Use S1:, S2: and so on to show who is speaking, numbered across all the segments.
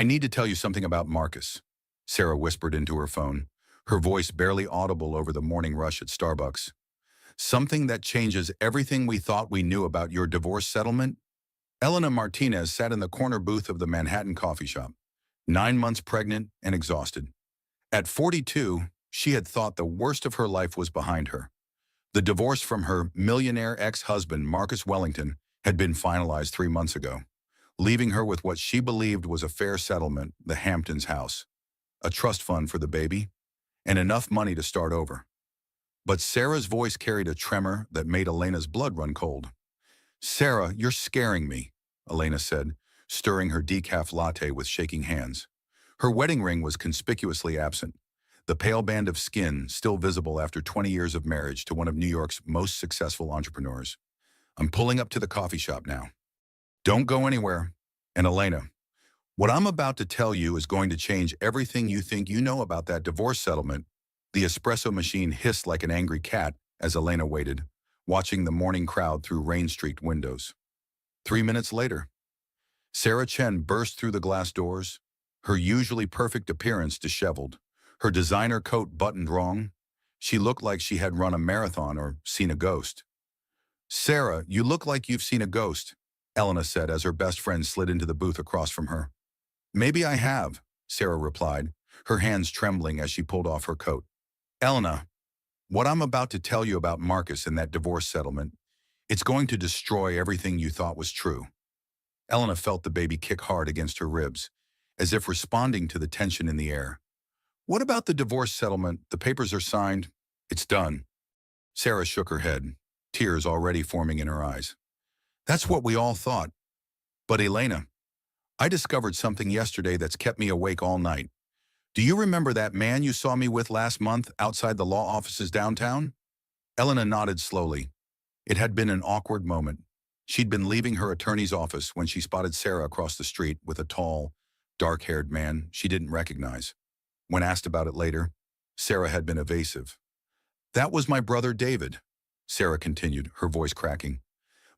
S1: I need to tell you something about Marcus, Sarah whispered into her phone, her voice barely audible over the morning rush at Starbucks. Something that changes everything we thought we knew about your divorce settlement? Elena Martinez sat in the corner booth of the Manhattan coffee shop, 9 months pregnant and exhausted. At 42, she had thought the worst of her life was behind her. The divorce from her millionaire ex-husband, Marcus Wellington, had been finalized 3 months ago, leaving her with what she believed was a fair settlement, the Hamptons house, a trust fund for the baby, and enough money to start over. But Sarah's voice carried a tremor that made Elena's blood run cold. "Sarah, you're scaring me," Elena said, stirring her decaf latte with shaking hands. Her wedding ring was conspicuously absent, the pale band of skin still visible after 20 years of marriage to one of New York's most successful entrepreneurs. "I'm pulling up to the coffee shop now. Don't go anywhere. And Elena, what I'm about to tell you is going to change everything you think you know about that divorce settlement." The espresso machine hissed like an angry cat as Elena waited, watching the morning crowd through rain-streaked windows. 3 minutes later, Sarah Chen burst through the glass doors, her usually perfect appearance disheveled, her designer coat buttoned wrong. She looked like she had run a marathon or seen a ghost. "Sarah, you look like you've seen a ghost," Elena said as her best friend slid into the booth across from her. "Maybe I have," Sarah replied, her hands trembling as she pulled off her coat. "Elena, what I'm about to tell you about Marcus and that divorce settlement, it's going to destroy everything you thought was true." Elena felt the baby kick hard against her ribs, as if responding to the tension in the air. "What about the divorce settlement? The papers are signed. It's done." Sarah shook her head, tears already forming in her eyes. "That's what we all thought. But Elena, I discovered something yesterday that's kept me awake all night. Do you remember that man you saw me with last month outside the law offices downtown?" Elena nodded slowly. It had been an awkward moment. She'd been leaving her attorney's office when she spotted Sarah across the street with a tall, dark-haired man she didn't recognize. When asked about it later, Sarah had been evasive. "That was my brother David," Sarah continued, her voice cracking.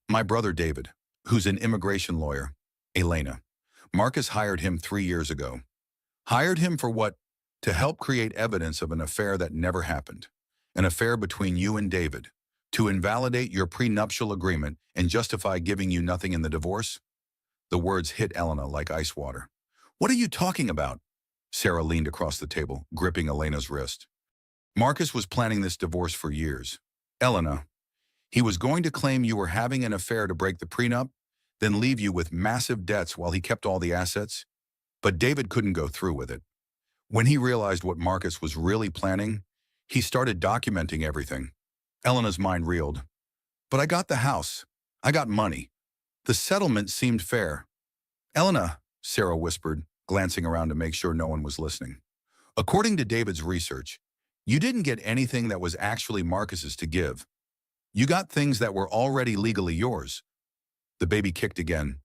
S1: "My brother David, who's an immigration lawyer. Elena. Marcus hired him 3 years ago. Hired him for what? To help create evidence of an affair that never happened. An affair between you and David. To invalidate your prenuptial agreement and justify giving you nothing in the divorce?" The words hit Elena like ice water. "What are you talking about?" Sarah leaned across the table, gripping Elena's wrist. "Marcus was planning this divorce for years. Elena, he was going to claim you were having an affair to break the prenup, then leave you with massive debts while he kept all the assets. But David couldn't go through with it. When he realized what Marcus was really planning, he started documenting everything." Elena's mind reeled. "But I got the house. I got money. The settlement seemed fair." "Elena," Sarah whispered, glancing around to make sure no one was listening. "According to David's research, you didn't get anything that was actually Marcus's to give. You got things that were already legally yours." The baby kicked again,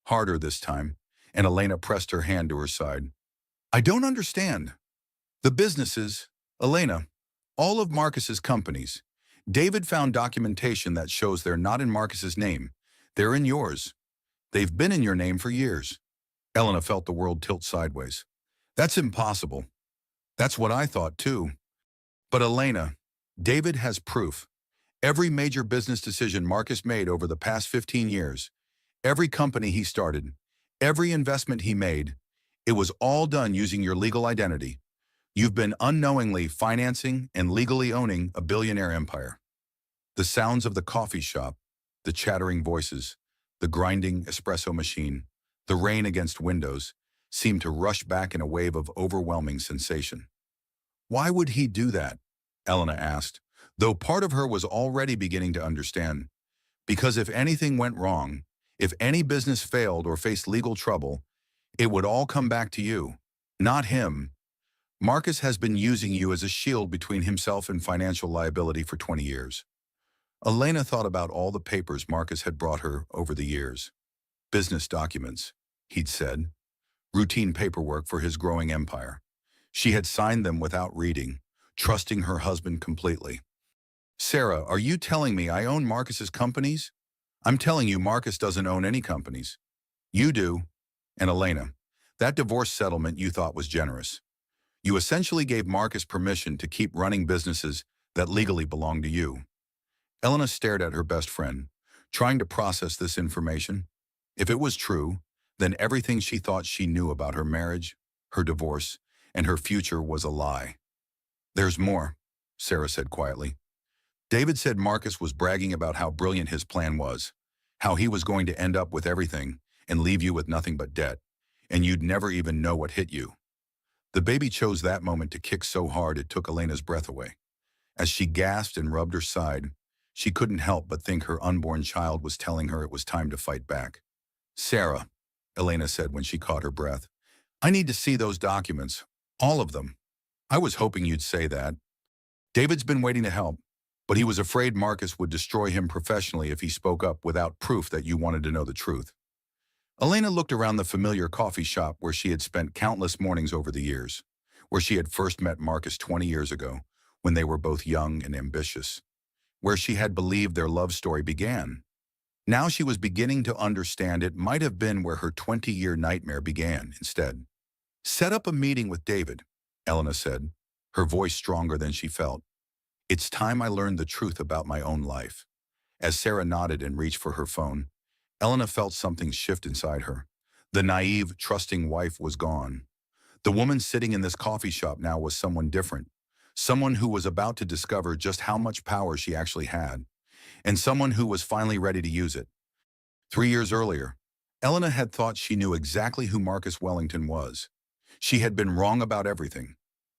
S1: harder this time, and Elena pressed her hand to her side. "I don't understand. The businesses, Elena, all of Marcus's companies. David found documentation that shows they're not in Marcus's name. They're in yours. They've been in your name for years." Elena felt the world tilt sideways. "That's impossible." "That's what I thought too. But Elena, David has proof. Every major business decision Marcus made over the past 15 years, every company he started, every investment he made, it was all done using your legal identity. You've been unknowingly financing and legally owning a billionaire empire." The sounds of the coffee shop, the chattering voices, the grinding espresso machine, the rain against windows, seemed to rush back in a wave of overwhelming sensation. "Why would he do that?" Elena asked, though part of her was already beginning to understand. "Because if anything went wrong, if any business failed or faced legal trouble, it would all come back to you, not him. Marcus has been using you as a shield between himself and financial liability for 20 years. Elena thought about all the papers Marcus had brought her over the years. Business documents, he'd said. Routine paperwork for his growing empire. She had signed them without reading, trusting her husband completely. "Sarah, are you telling me I own Marcus's companies?" "I'm telling you Marcus doesn't own any companies. You do." "And Elena, That divorce settlement you thought was generous. You essentially gave Marcus permission to keep running businesses that legally belong to you. Elena stared at her best friend, trying to process this information. If it was true, then everything she thought she knew about her marriage, her divorce, and her future was a lie. There's more, Sarah said quietly. David said Marcus was bragging about how brilliant his plan was, how he was going to end up with everything and leave you with nothing but debt, and you'd never even know what hit you. The baby chose that moment to kick so hard it took Elena's breath away. As she gasped and rubbed her side, she couldn't help but think her unborn child was telling her it was time to fight back. Sarah, Elena said when she caught her breath, I need to see those documents, all of them. I was hoping you'd say that. David's been waiting to help, but he was afraid Marcus would destroy him professionally if he spoke up without proof that you wanted to know the truth. Elena looked around the familiar coffee shop where she had spent countless mornings over the years, where she had first met Marcus 20 years ago, when they were both young and ambitious, where she had believed their love story began. Now she was beginning to understand it might have been where her 20-year nightmare began instead. Set up a meeting with David, Elena said, her voice stronger than she felt. It's time I learned the truth about my own life. As Sarah nodded and reached for her phone, Elena felt something shift inside her. The naive, trusting wife was gone. The woman sitting in this coffee shop now was someone different, someone who was about to discover just how much power she actually had, and someone who was finally ready to use it. 3 years earlier, Elena had thought she knew exactly who Marcus Wellington was. She had been wrong about everything.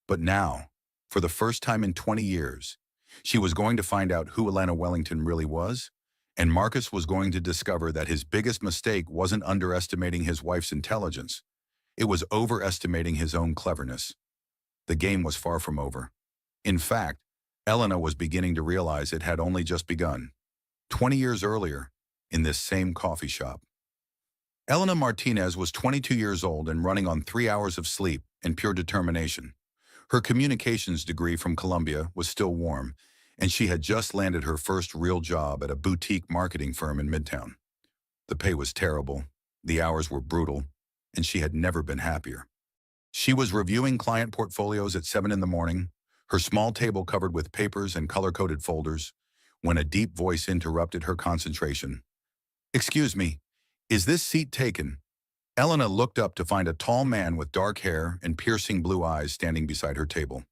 S1: But now, for the first time in 20 years, she was going to find out who Elena Wellington really was, and Marcus was going to discover that his biggest mistake wasn't underestimating his wife's intelligence. It was overestimating his own cleverness. The game was far from over. In fact, Elena was beginning to realize it had only just begun. 20 years earlier, in this same coffee shop. Elena Martinez was 22 years old and running on 3 hours of sleep and pure determination. Her communications degree from Columbia was still warm, and she had just landed her first real job at a boutique marketing firm in Midtown. The pay was terrible, the hours were brutal, and she had never been happier. She was reviewing client portfolios at 7 in the morning, her small table covered with papers and color-coded folders, when a deep voice interrupted her concentration. Excuse me, is this seat taken? Elena looked up to find a tall man with dark hair and piercing blue eyes standing beside her table,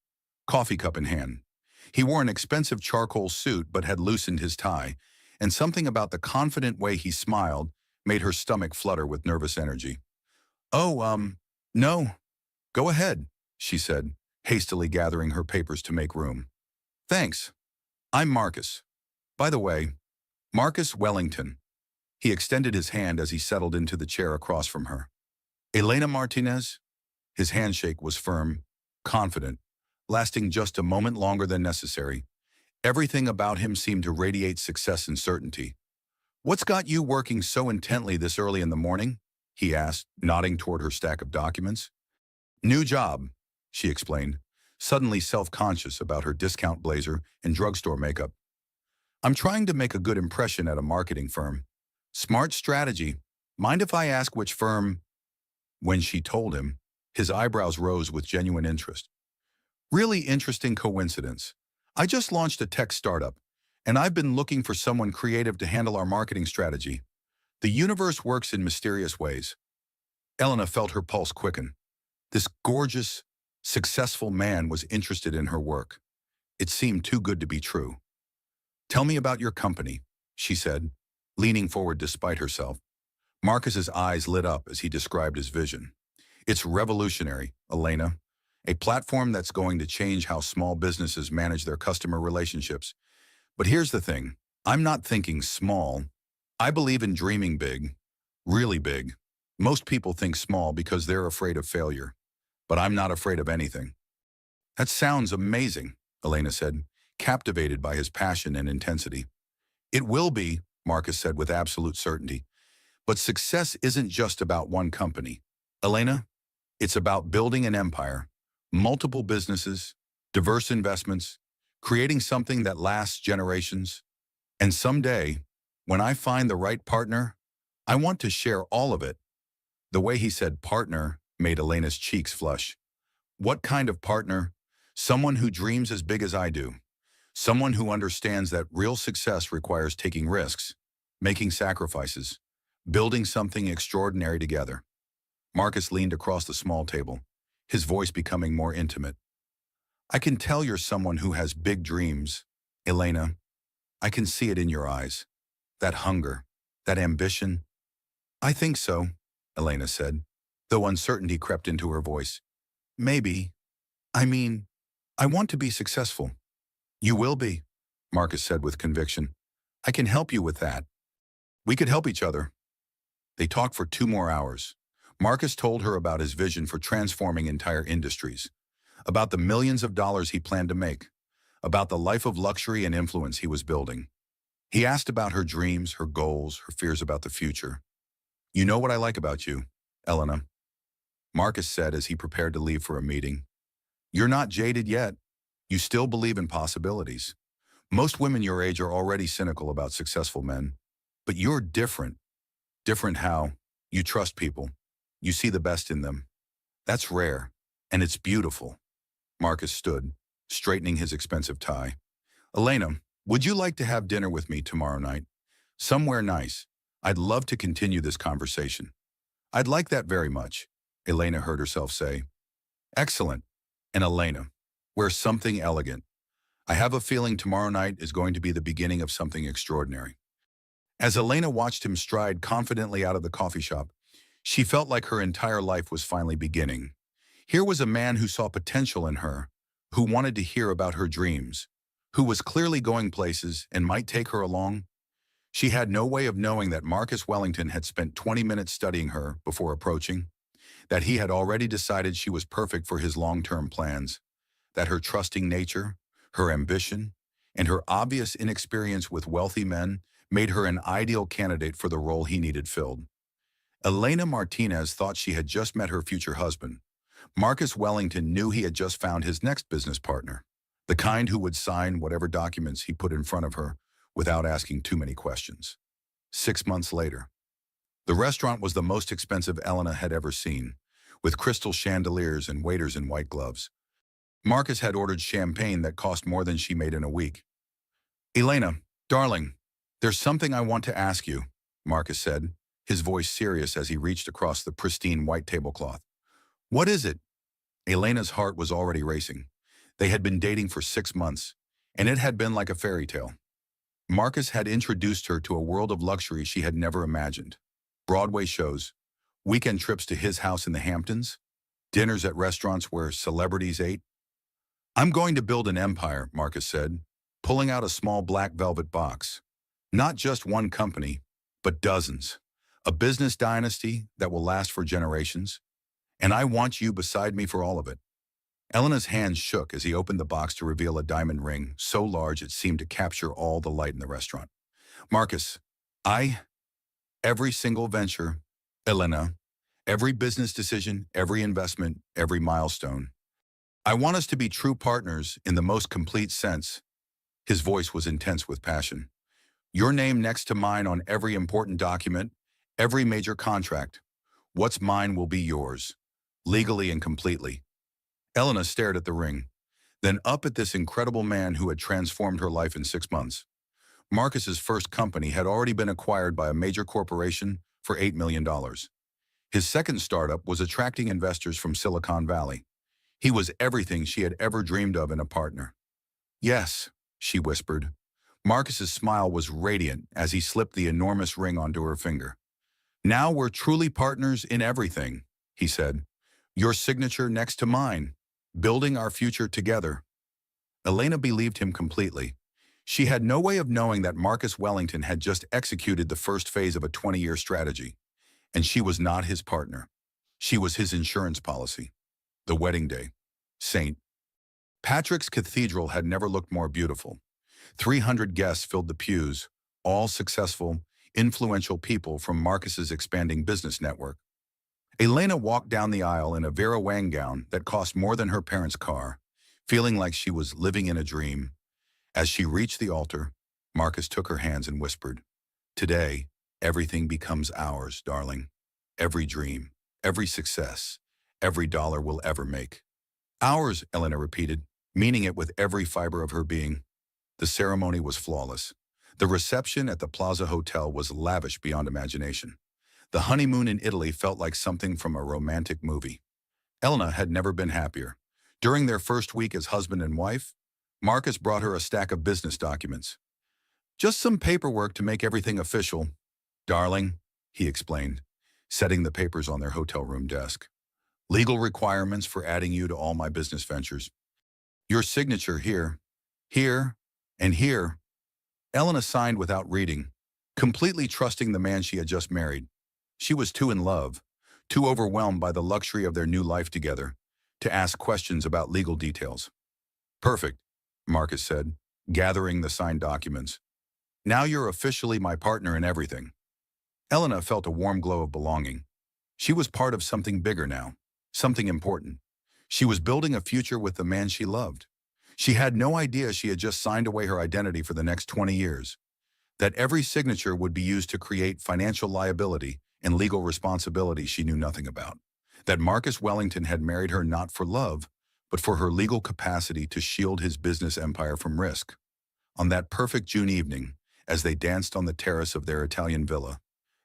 S1: coffee cup in hand. He wore an expensive charcoal suit but had loosened his tie, and something about the confident way he smiled made her stomach flutter with nervous energy. Oh, no. Go ahead, she said, hastily gathering her papers to make room. Thanks. I'm Marcus. By the way, Marcus Wellington. He extended his hand as he settled into the chair across from her. Elena Martinez? His handshake was firm, confident, lasting just a moment longer than necessary. Everything about him seemed to radiate success and certainty. What's got you working so intently this early in the morning? He asked, nodding toward her stack of documents. New job, she explained, suddenly self-conscious about her discount blazer and drugstore makeup. I'm trying to make a good impression at a marketing firm. Smart strategy. Mind if I ask which firm? When she told him, his eyebrows rose with genuine interest. Really interesting coincidence. I just launched a tech startup, and I've been looking for someone creative to handle our marketing strategy. The universe works in mysterious ways. Elena felt her pulse quicken. This gorgeous, successful man was interested in her work. It seemed too good to be true. Tell me about your company, she said, leaning forward despite herself. Marcus's eyes lit up as he described his vision. It's revolutionary, Elena. A platform that's going to change how small businesses manage their customer relationships. But here's the thing. I'm not thinking small. I believe in dreaming big, really big. Most people think small because they're afraid of failure. But I'm not afraid of anything. That sounds amazing, Elena said, captivated by his passion and intensity. It will be, Marcus said with absolute certainty. But success isn't just about one company. Elena, it's about building an empire, multiple businesses, diverse investments, creating something that lasts generations. And someday, when I find the right partner, I want to share all of it. The way he said partner made Elena's cheeks flush. What kind of partner? Someone who dreams as big as I do. Someone who understands that real success requires taking risks, making sacrifices, building something extraordinary together. Marcus leaned across the small table, his voice becoming more intimate. I can tell you're someone who has big dreams, Elena. I can see it in your eyes. That hunger, that ambition. I think so, Elena said, though uncertainty crept into her voice. Maybe. I mean, I want to be successful. You will be, Marcus said with conviction. I can help you with that. We could help each other. They talked for 2 more hours. Marcus told her about his vision for transforming entire industries, about the millions of dollars he planned to make, about the life of luxury and influence he was building. He asked about her dreams, her goals, her fears about the future. You know what I like about you, Elena, Marcus said as he prepared to leave for a meeting. You're not jaded yet. You still believe in possibilities. Most women your age are already cynical about successful men. But you're different. Different how? You trust people. You see the best in them. That's rare, and it's beautiful. Marcus stood, straightening his expensive tie. Elena, would you like to have dinner with me tomorrow night? Somewhere nice. I'd love to continue this conversation. I'd like that very much, Elena heard herself say. Excellent. And Elena, wear something elegant. I have a feeling tomorrow night is going to be the beginning of something extraordinary. As Elena watched him stride confidently out of the coffee shop, she felt like her entire life was finally beginning. Here was a man who saw potential in her, who wanted to hear about her dreams, who was clearly going places and might take her along. She had no way of knowing that Marcus Wellington had spent 20 minutes studying her before approaching, that he had already decided she was perfect for his long-term plans, that her trusting nature, her ambition, and her obvious inexperience with wealthy men made her an ideal candidate for the role he needed filled. Elena Martinez thought she had just met her future husband. Marcus Wellington knew he had just found his next business partner, the kind who would sign whatever documents he put in front of her without asking too many questions. 6 months later, the restaurant was the most expensive Elena had ever seen, with crystal chandeliers and waiters in white gloves. Marcus had ordered champagne that cost more than she made in a week. Elena, darling, there's something I want to ask you, Marcus said, his voice serious as he reached across the pristine white tablecloth. What is it? Elena's heart was already racing. They had been dating for 6 months, and it had been like a fairy tale. Marcus had introduced her to a world of luxury she had never imagined. Broadway shows, weekend trips to his house in the Hamptons, dinners at restaurants where celebrities ate. I'm going to build an empire, Marcus said, pulling out a small black velvet box. Not just one company, but dozens. A business dynasty that will last for generations. And I want you beside me for all of it. Elena's hands shook as he opened the box to reveal a diamond ring so large it seemed to capture all the light in the restaurant. Marcus, every single venture, Elena, every business decision, every investment, every milestone. I want us to be true partners in the most complete sense. His voice was intense with passion. Your name next to mine on every important document, every major contract. What's mine will be yours, legally and completely. Elena stared at the ring, then up at this incredible man who had transformed her life in 6 months. Marcus's first company had already been acquired by a major corporation for $8 million. His second startup was attracting investors from Silicon Valley. He was everything she had ever dreamed of in a partner. Yes, she whispered. Marcus's smile was radiant as he slipped the enormous ring onto her finger. Now we're truly partners in everything, he said. Your signature next to mine, building our future together. Elena believed him completely. She had no way of knowing that Marcus Wellington had just executed the first phase of a 20-year strategy, and she was not his partner. She was his insurance policy. The wedding day. St. Patrick's Cathedral had never looked more beautiful. 300 guests filled the pews, all successful, influential people from Marcus's expanding business network. Elena walked down the aisle in a Vera Wang gown that cost more than her parents' car, feeling like she was living in a dream. As she reached the altar, Marcus took her hands and whispered, Today, everything becomes ours, darling. Every dream, every success, Every dollar we'll ever make. Ours, Elena repeated, meaning it with every fiber of her being. The ceremony was flawless. The reception at the Plaza Hotel was lavish beyond imagination. The honeymoon in Italy felt like something from a romantic movie. Elena had never been happier. During their first week as husband and wife, Marcus brought her a stack of business documents. Just some paperwork to make everything official. Darling, he explained, setting the papers on their hotel room desk. Legal requirements for adding you to all my business ventures. Your signature here, here, and here. Elena signed without reading, completely trusting the man she had just married. She was too in love, too overwhelmed by the luxury of their new life together, to ask questions about legal details. Perfect, Marcus said, gathering the signed documents. Now you're officially my partner in everything. Elena felt a warm glow of belonging. She was part of something bigger now, something important. She was building a future with the man she loved. She had no idea she had just signed away her identity for the next 20 years, that every signature would be used to create financial liability and legal responsibility she knew nothing about, that Marcus Wellington had married her not for love, but for her legal capacity to shield his business empire from risk. On that perfect June evening, as they danced on the terrace of their Italian villa,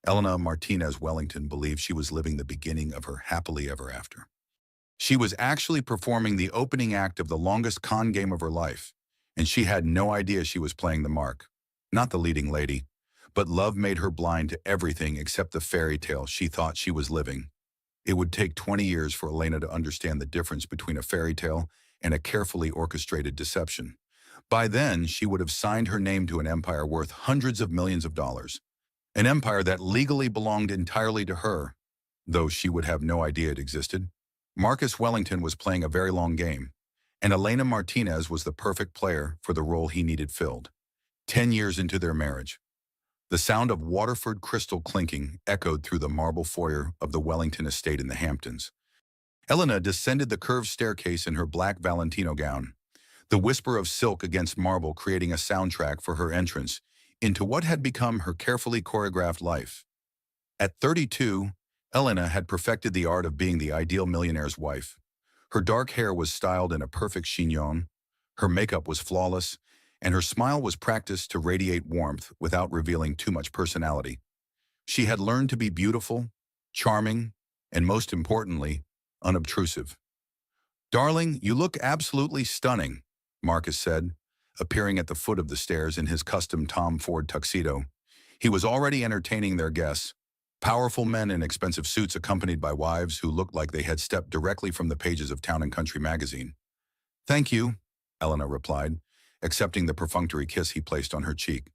S1: Elena Martinez Wellington believed she was living the beginning of her happily ever after. She was actually performing the opening act of the longest con game of her life, and she had no idea she was playing the mark, not the leading lady, but love made her blind to everything except the fairy tale she thought she was living. It would take 20 years for Elena to understand the difference between a fairy tale and a carefully orchestrated deception. By then, she would have signed her name to an empire worth hundreds of millions of dollars, an empire that legally belonged entirely to her, though she would have no idea it existed. Marcus Wellington was playing a very long game, and Elena Martinez was the perfect player for the role he needed filled. 10 years into their marriage, the sound of Waterford crystal clinking echoed through the marble foyer of the Wellington estate in the Hamptons. Elena descended the curved staircase in her black Valentino gown, the whisper of silk against marble creating a soundtrack for her entrance into what had become her carefully choreographed life. At 32, Elena had perfected the art of being the ideal millionaire's wife. Her dark hair was styled in a perfect chignon, her makeup was flawless, and her smile was practiced to radiate warmth without revealing too much personality. She had learned to be beautiful, charming, and most importantly, unobtrusive. "Darling, you look absolutely stunning," Marcus said, appearing at the foot of the stairs in his custom Tom Ford tuxedo. He was already entertaining their guests, powerful men in expensive suits accompanied by wives who looked like they had stepped directly from the pages of Town and Country magazine. "Thank you," Elena replied, accepting the perfunctory kiss he placed on her cheek.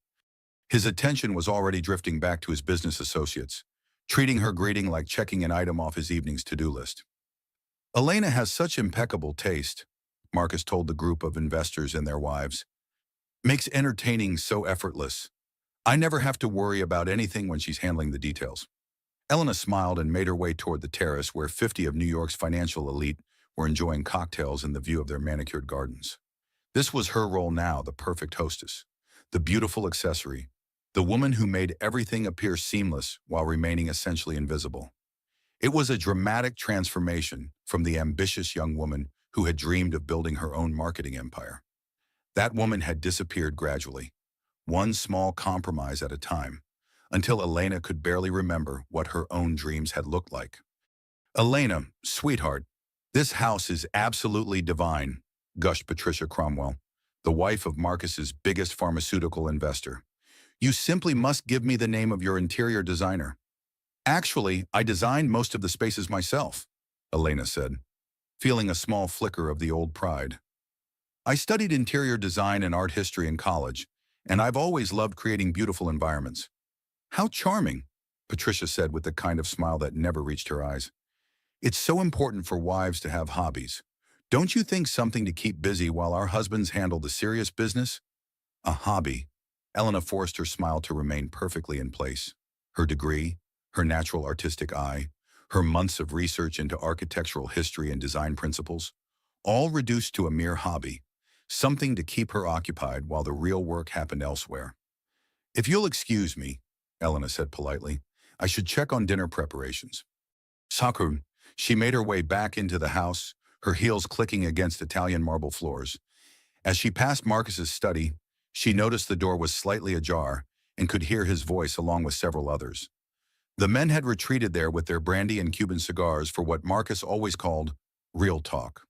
S1: His attention was already drifting back to his business associates, treating her greeting like checking an item off his evening's to-do list. "Elena has such impeccable taste," Marcus told the group of investors and their wives. "Makes entertaining so effortless. I never have to worry about anything when she's handling the details." Elena smiled and made her way toward the terrace where 50 of New York's financial elite were enjoying cocktails in the view of their manicured gardens. This was her role now, the perfect hostess, the beautiful accessory, the woman who made everything appear seamless while remaining essentially invisible. It was a dramatic transformation from the ambitious young woman who had dreamed of building her own marketing empire. That woman had disappeared gradually, one small compromise at a time, until Elena could barely remember what her own dreams had looked like. "Elena, sweetheart, this house is absolutely divine," gushed Patricia Cromwell, the wife of Marcus's biggest pharmaceutical investor. "You simply must give me the name of your interior designer." "Actually, I designed most of the spaces myself," Elena said, feeling a small flicker of the old pride. "I studied interior design and art history in college, and I've always loved creating beautiful environments." "How charming," Patricia said with the kind of smile that never reached her eyes. "It's so important for wives to have hobbies. Don't you think something to keep busy while our husbands handle the serious business?" "A hobby." Elena forced her smile to remain perfectly in place. Her degree, her natural artistic eye, her months of research into architectural history and design principles, all reduced to a mere hobby, something to keep her occupied while the real work happened elsewhere. "If you'll excuse me," Elena said politely, "I should check on dinner preparations." "Sakura," She made her way back into the house, her heels clicking against Italian marble floors. As she passed Marcus's study, she noticed the door was slightly ajar and could hear his voice along with several others. The men had retreated there with their brandy and Cuban cigars for what Marcus always called real talk.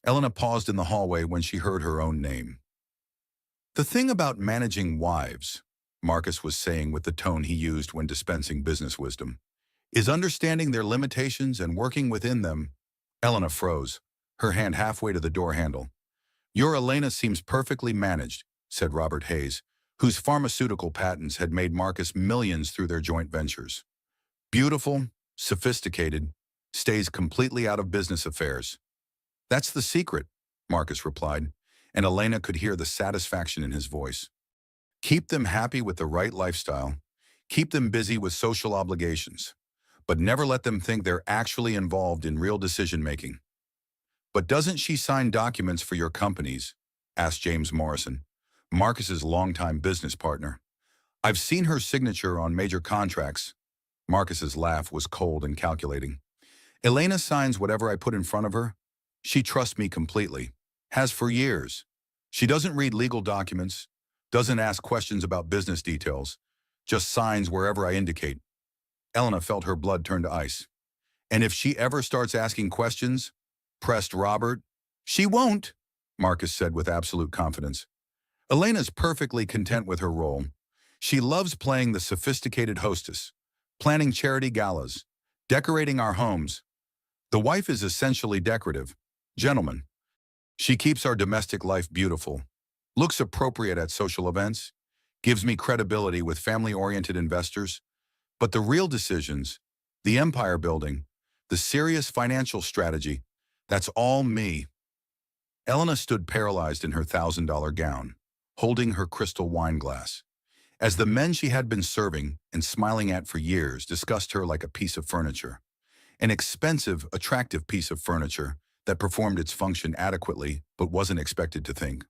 S1: Elena paused in the hallway when she heard her own name. The thing about managing wives, Marcus was saying with the tone he used when dispensing business wisdom, is understanding their limitations and working within them. Elena froze, her hand halfway to the door handle. Your Elena seems perfectly managed, said Robert Hayes, whose pharmaceutical patents had made Marcus millions through their joint ventures. Beautiful, sophisticated, stays completely out of business affairs. That's the secret, Marcus replied, and Elena could hear the satisfaction in his voice. Keep them happy with the right lifestyle. Keep them busy with social obligations. But never let them think they're actually involved in real decision-making. But doesn't she sign documents for your companies? Asked James Morrison, Marcus's longtime business partner. I've seen her signature on major contracts. Marcus's laugh was cold and calculating. Elena signs whatever I put in front of her. She trusts me completely. Has for years. She doesn't read legal documents, doesn't ask questions about business details, just signs wherever I indicate. Elena felt her blood turn to ice. And if she ever starts asking questions, pressed Robert. She won't, Marcus said with absolute confidence. Elena's perfectly content with her role. She loves playing the sophisticated hostess, planning charity galas, decorating our homes. The wife is essentially decorative. Gentlemen. She keeps our domestic life beautiful, looks appropriate at social events, gives me credibility with family-oriented investors. But the real decisions, the empire building, the serious financial strategy, that's all me. Elena stood paralyzed in her $1,000 gown, holding her crystal wine glass, as the men she had been serving and smiling at for years discussed her like a piece of furniture. An expensive, attractive piece of furniture that performed its function adequately but wasn't expected to think.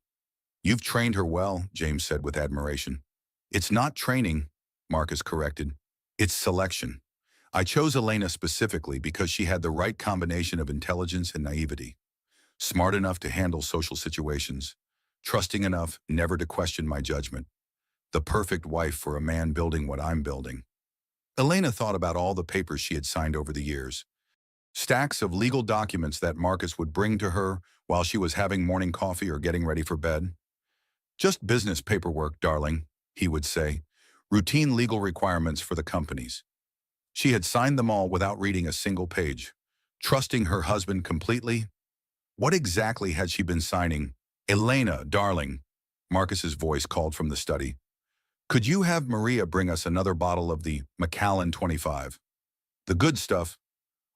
S1: You've trained her well, James said with admiration. It's not training, Marcus corrected. It's selection. I chose Elena specifically because she had the right combination of intelligence and naivety. Smart enough to handle social situations, trusting enough never to question my judgment. The perfect wife for a man building what I'm building. Elena thought about all the papers she had signed over the years. Stacks of legal documents that Marcus would bring to her while she was having morning coffee or getting ready for bed. Just business paperwork, darling, he would say. Routine legal requirements for the companies. She had signed them all without reading a single page, trusting her husband completely. What exactly had she been signing? Elena, darling, Marcus's voice called from the study. Could you have Maria bring us another bottle of the Macallan 25? The good stuff.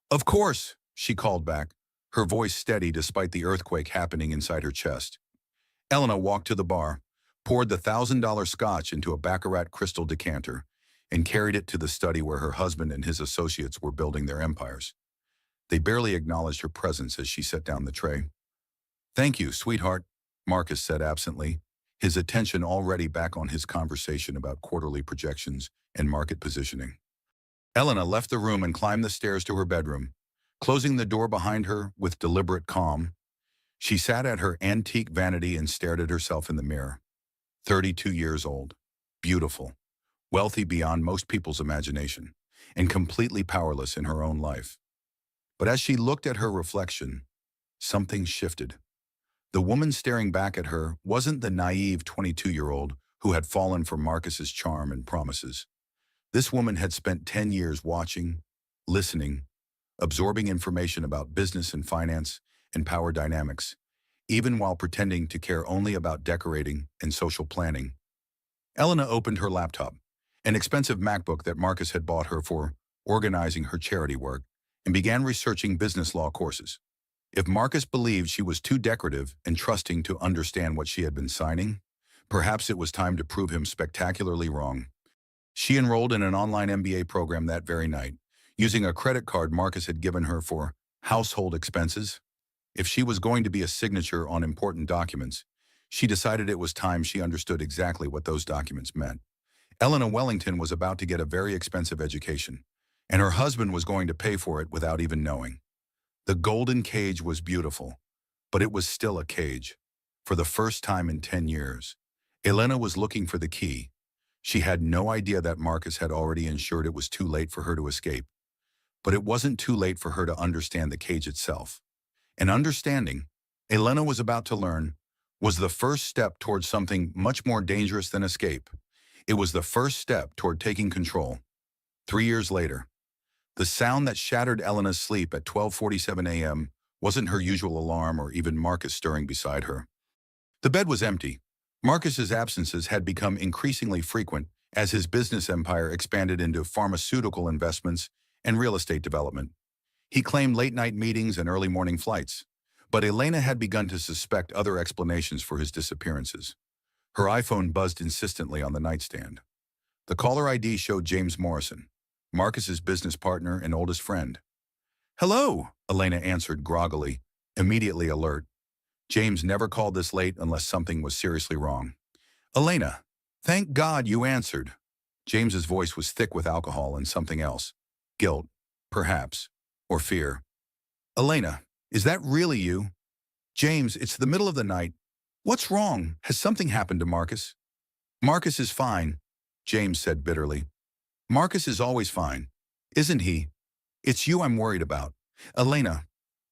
S1: Of course, she called back, her voice steady despite the earthquake happening inside her chest. Elena walked to the bar, poured the $1,000 scotch into a Baccarat crystal decanter, and carried it to the study where her husband and his associates were building their empires. They barely acknowledged her presence as she set down the tray. Thank you, sweetheart, Marcus said absently, his attention already back on his conversation about quarterly projections and market positioning. Elena left the room and climbed the stairs to her bedroom, closing the door behind her with deliberate calm. She sat at her antique vanity and stared at herself in the mirror. 32 years old, beautiful, wealthy beyond most people's imagination, and completely powerless in her own life. But as she looked at her reflection, something shifted. The woman staring back at her wasn't the naive 22-year-old who had fallen for Marcus's charm and promises. This woman had spent 10 years watching, listening, absorbing information about business and finance and power dynamics, even while pretending to care only about decorating and social planning. Elena opened her laptop, an expensive MacBook that Marcus had bought her for organizing her charity work, and began researching business law courses. If Marcus believed she was too decorative and trusting to understand what she had been signing, perhaps it was time to prove him spectacularly wrong. She enrolled in an online MBA program that very night, using a credit card Marcus had given her for household expenses. If she was going to be a signature on important documents, she decided it was time she understood exactly what those documents meant. Elena Wellington was about to get a very expensive education, and her husband was going to pay for it without even knowing. The golden cage was beautiful, but it was still a cage. For the first time in 10 years, Elena was looking for the key. She had no idea that Marcus had already ensured it was too late for her to escape. But it wasn't too late for her to understand the cage itself. And understanding, Elena was about to learn, was the first step towards something much more dangerous than escape. It was the first step toward taking control. 3 years later, the sound that shattered Elena's sleep at 12:47 a.m. wasn't her usual alarm or even Marcus stirring beside her. The bed was empty. Marcus's absences had become increasingly frequent as his business empire expanded into pharmaceutical investments and real estate development. He claimed late-night meetings and early morning flights, but Elena had begun to suspect other explanations for his disappearances. Her iPhone buzzed insistently on the nightstand. The caller ID showed James Morrison, Marcus's business partner and oldest friend. "Hello," Elena answered groggily, immediately alert. James never called this late unless something was seriously wrong. "Elena, thank God you answered." James's voice was thick with alcohol and something else. Guilt, perhaps, or fear. "Elena, is that really you?" "James, it's the middle of the night. What's wrong? Has something happened to Marcus?" "Marcus is fine," James said bitterly. "Marcus is always fine, isn't he? It's you I'm worried about. Elena,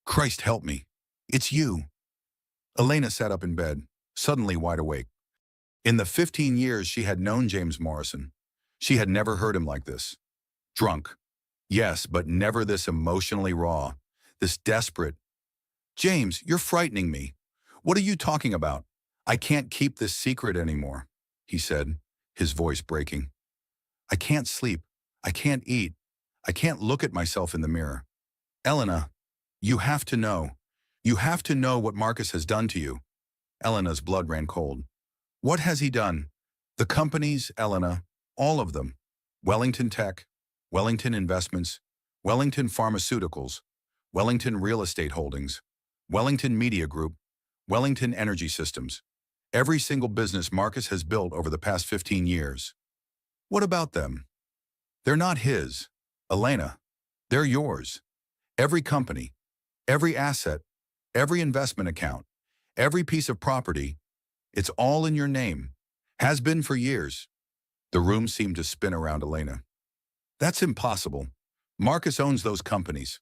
S1: Christ help me. It's you." Elena sat up in bed, suddenly wide awake. In the 15 years she had known James Morrison, she had never heard him like this. Drunk. Yes, but never this emotionally raw, this desperate. "James, you're frightening me. What are you talking about? I can't keep this secret anymore," he said, his voice breaking. "I can't sleep. I can't eat. I can't look at myself in the mirror. Elena, you have to know. You have to know what Marcus has done to you." Elena's blood ran cold. "What has he done?" "The companies, Elena, all of them. Wellington Tech, Wellington Investments, Wellington Pharmaceuticals, Wellington Real Estate Holdings, Wellington Media Group, Wellington Energy Systems. Every single business Marcus has built over the past 15 years. What about them? They're not his, Elena. They're yours. Every company, every asset, every investment account, every piece of property, it's all in your name. Has been for years." The room seemed to spin around Elena. "That's impossible. Marcus owns those companies.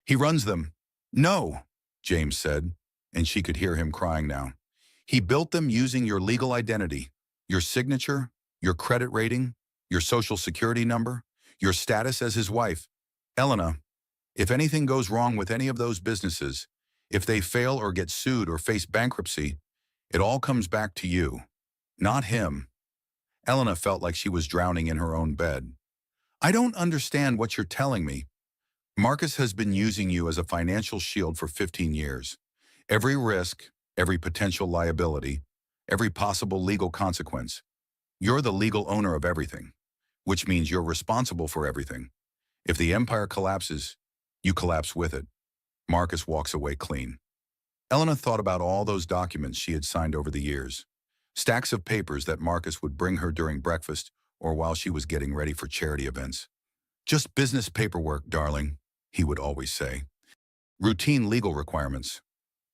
S1: He runs them." "No," James said, and she could hear him crying now. "He built them using your legal identity, your signature, your credit rating, your social security number, your status as his wife. Elena, if anything goes wrong with any of those businesses, if they fail or get sued or face bankruptcy, it all comes back to you, not him." Elena felt like she was drowning in her own bed. "I don't understand what you're telling me." "Marcus has been using you as a financial shield for 15 years. Every risk, every potential liability, every possible legal consequence. You're the legal owner of everything, which means you're responsible for everything. If the empire collapses, you collapse with it. Marcus walks away clean." Elena thought about all those documents she had signed over the years. Stacks of papers that Marcus would bring her during breakfast or while she was getting ready for charity events. "Just business paperwork, darling," he would always say. "Routine legal requirements."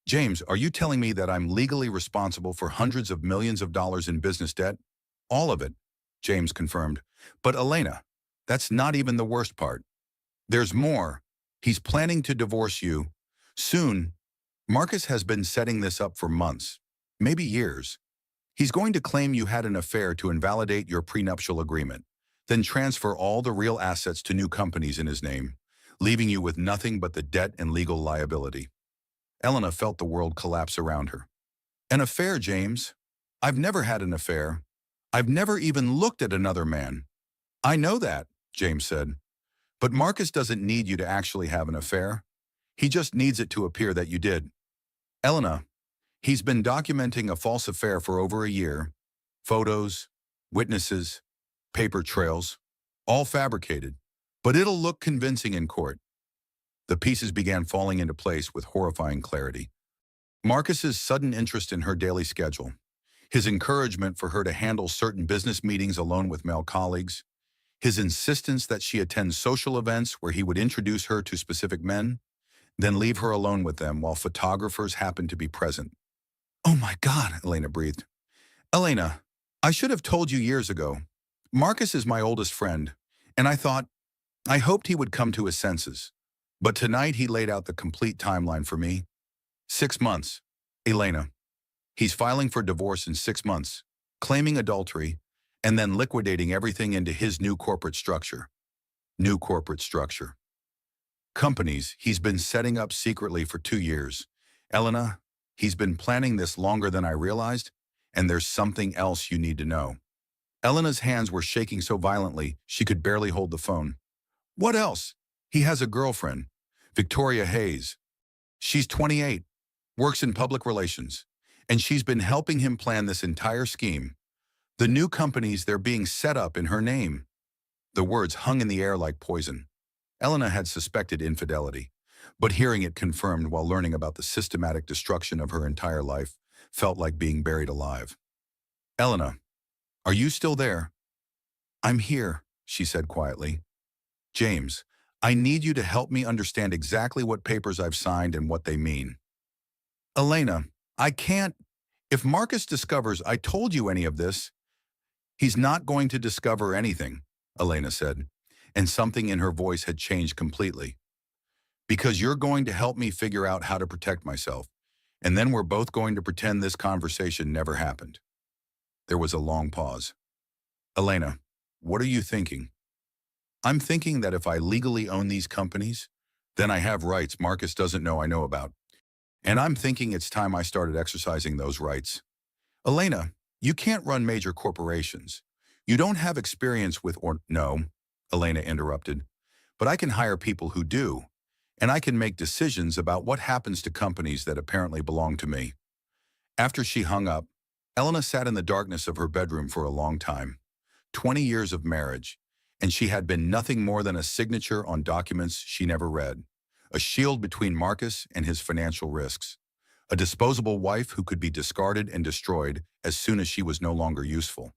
S1: "James, are you telling me that I'm legally responsible for hundreds of millions of dollars in business debt?" "All of it," James confirmed. "But Elena, that's not even the worst part. There's more. He's planning to divorce you. Soon. Marcus has been setting this up for months, maybe years. He's going to claim you had an affair to invalidate your prenuptial agreement, then transfer all the real assets to new companies in his name, leaving you with nothing but the debt and legal liability." Elena felt the world collapse around her. "An affair, James? I've never had an affair. I've never even looked at another man." "I know that," James said. "But Marcus doesn't need you to actually have an affair. He just needs it to appear that you did. Elena, he's been documenting a false affair for over a year. Photos, witnesses, paper trails, all fabricated. But it'll look convincing in court." The pieces began falling into place with horrifying clarity. Marcus's sudden interest in her daily schedule, his encouragement for her to handle certain business meetings alone with male colleagues, his insistence that she attend social events where he would introduce her to specific men, then leave her alone with them while photographers happened to be present. "Oh my God," Elena breathed. "Elena, I should have told you years ago. Marcus is my oldest friend, and I hoped he would come to his senses. But tonight he laid out the complete timeline for me. 6 months. Elena. He's filing for divorce in 6 months, claiming adultery, and then liquidating everything into his new corporate structure. New corporate structure. Companies he's been setting up secretly for 2 years. Elena, he's been planning this longer than I realized, and there's something else you need to know." Elena's hands were shaking so violently she could barely hold the phone. "What else?" "He has a girlfriend, Victoria Hayes. She's 28, works in public relations, and she's been helping him plan this entire scheme. The new companies, they're being set up in her name." The words hung in the air like poison. Elena had suspected infidelity, but hearing it confirmed while learning about the systematic destruction of her entire life felt like being buried alive. "Elena, are you still there?" "I'm here," she said quietly. "James, I need you to help me understand exactly what papers I've signed and what they mean." "Elena, I can't. If Marcus discovers I told you any of this—" "He's not going to discover anything," Elena said, and something in her voice had changed completely. "Because you're going to help me figure out how to protect myself, and then we're both going to pretend this conversation never happened." There was a long pause. "Elena, what are you thinking?" "I'm thinking that if I legally own these companies, then I have rights Marcus doesn't know I know about. And I'm thinking it's time I started exercising those rights." "Elena, you can't run major corporations. You don't have experience with or—" "No," Elena interrupted, "but I can hire people who do, and I can make decisions about what happens to companies that apparently belong to me." After she hung up, Elena sat in the darkness of her bedroom for a long time. 20 years of marriage, and she had been nothing more than a signature on documents she never read, a shield between Marcus and his financial risks, a disposable wife who could be discarded and destroyed as soon as she was no longer useful.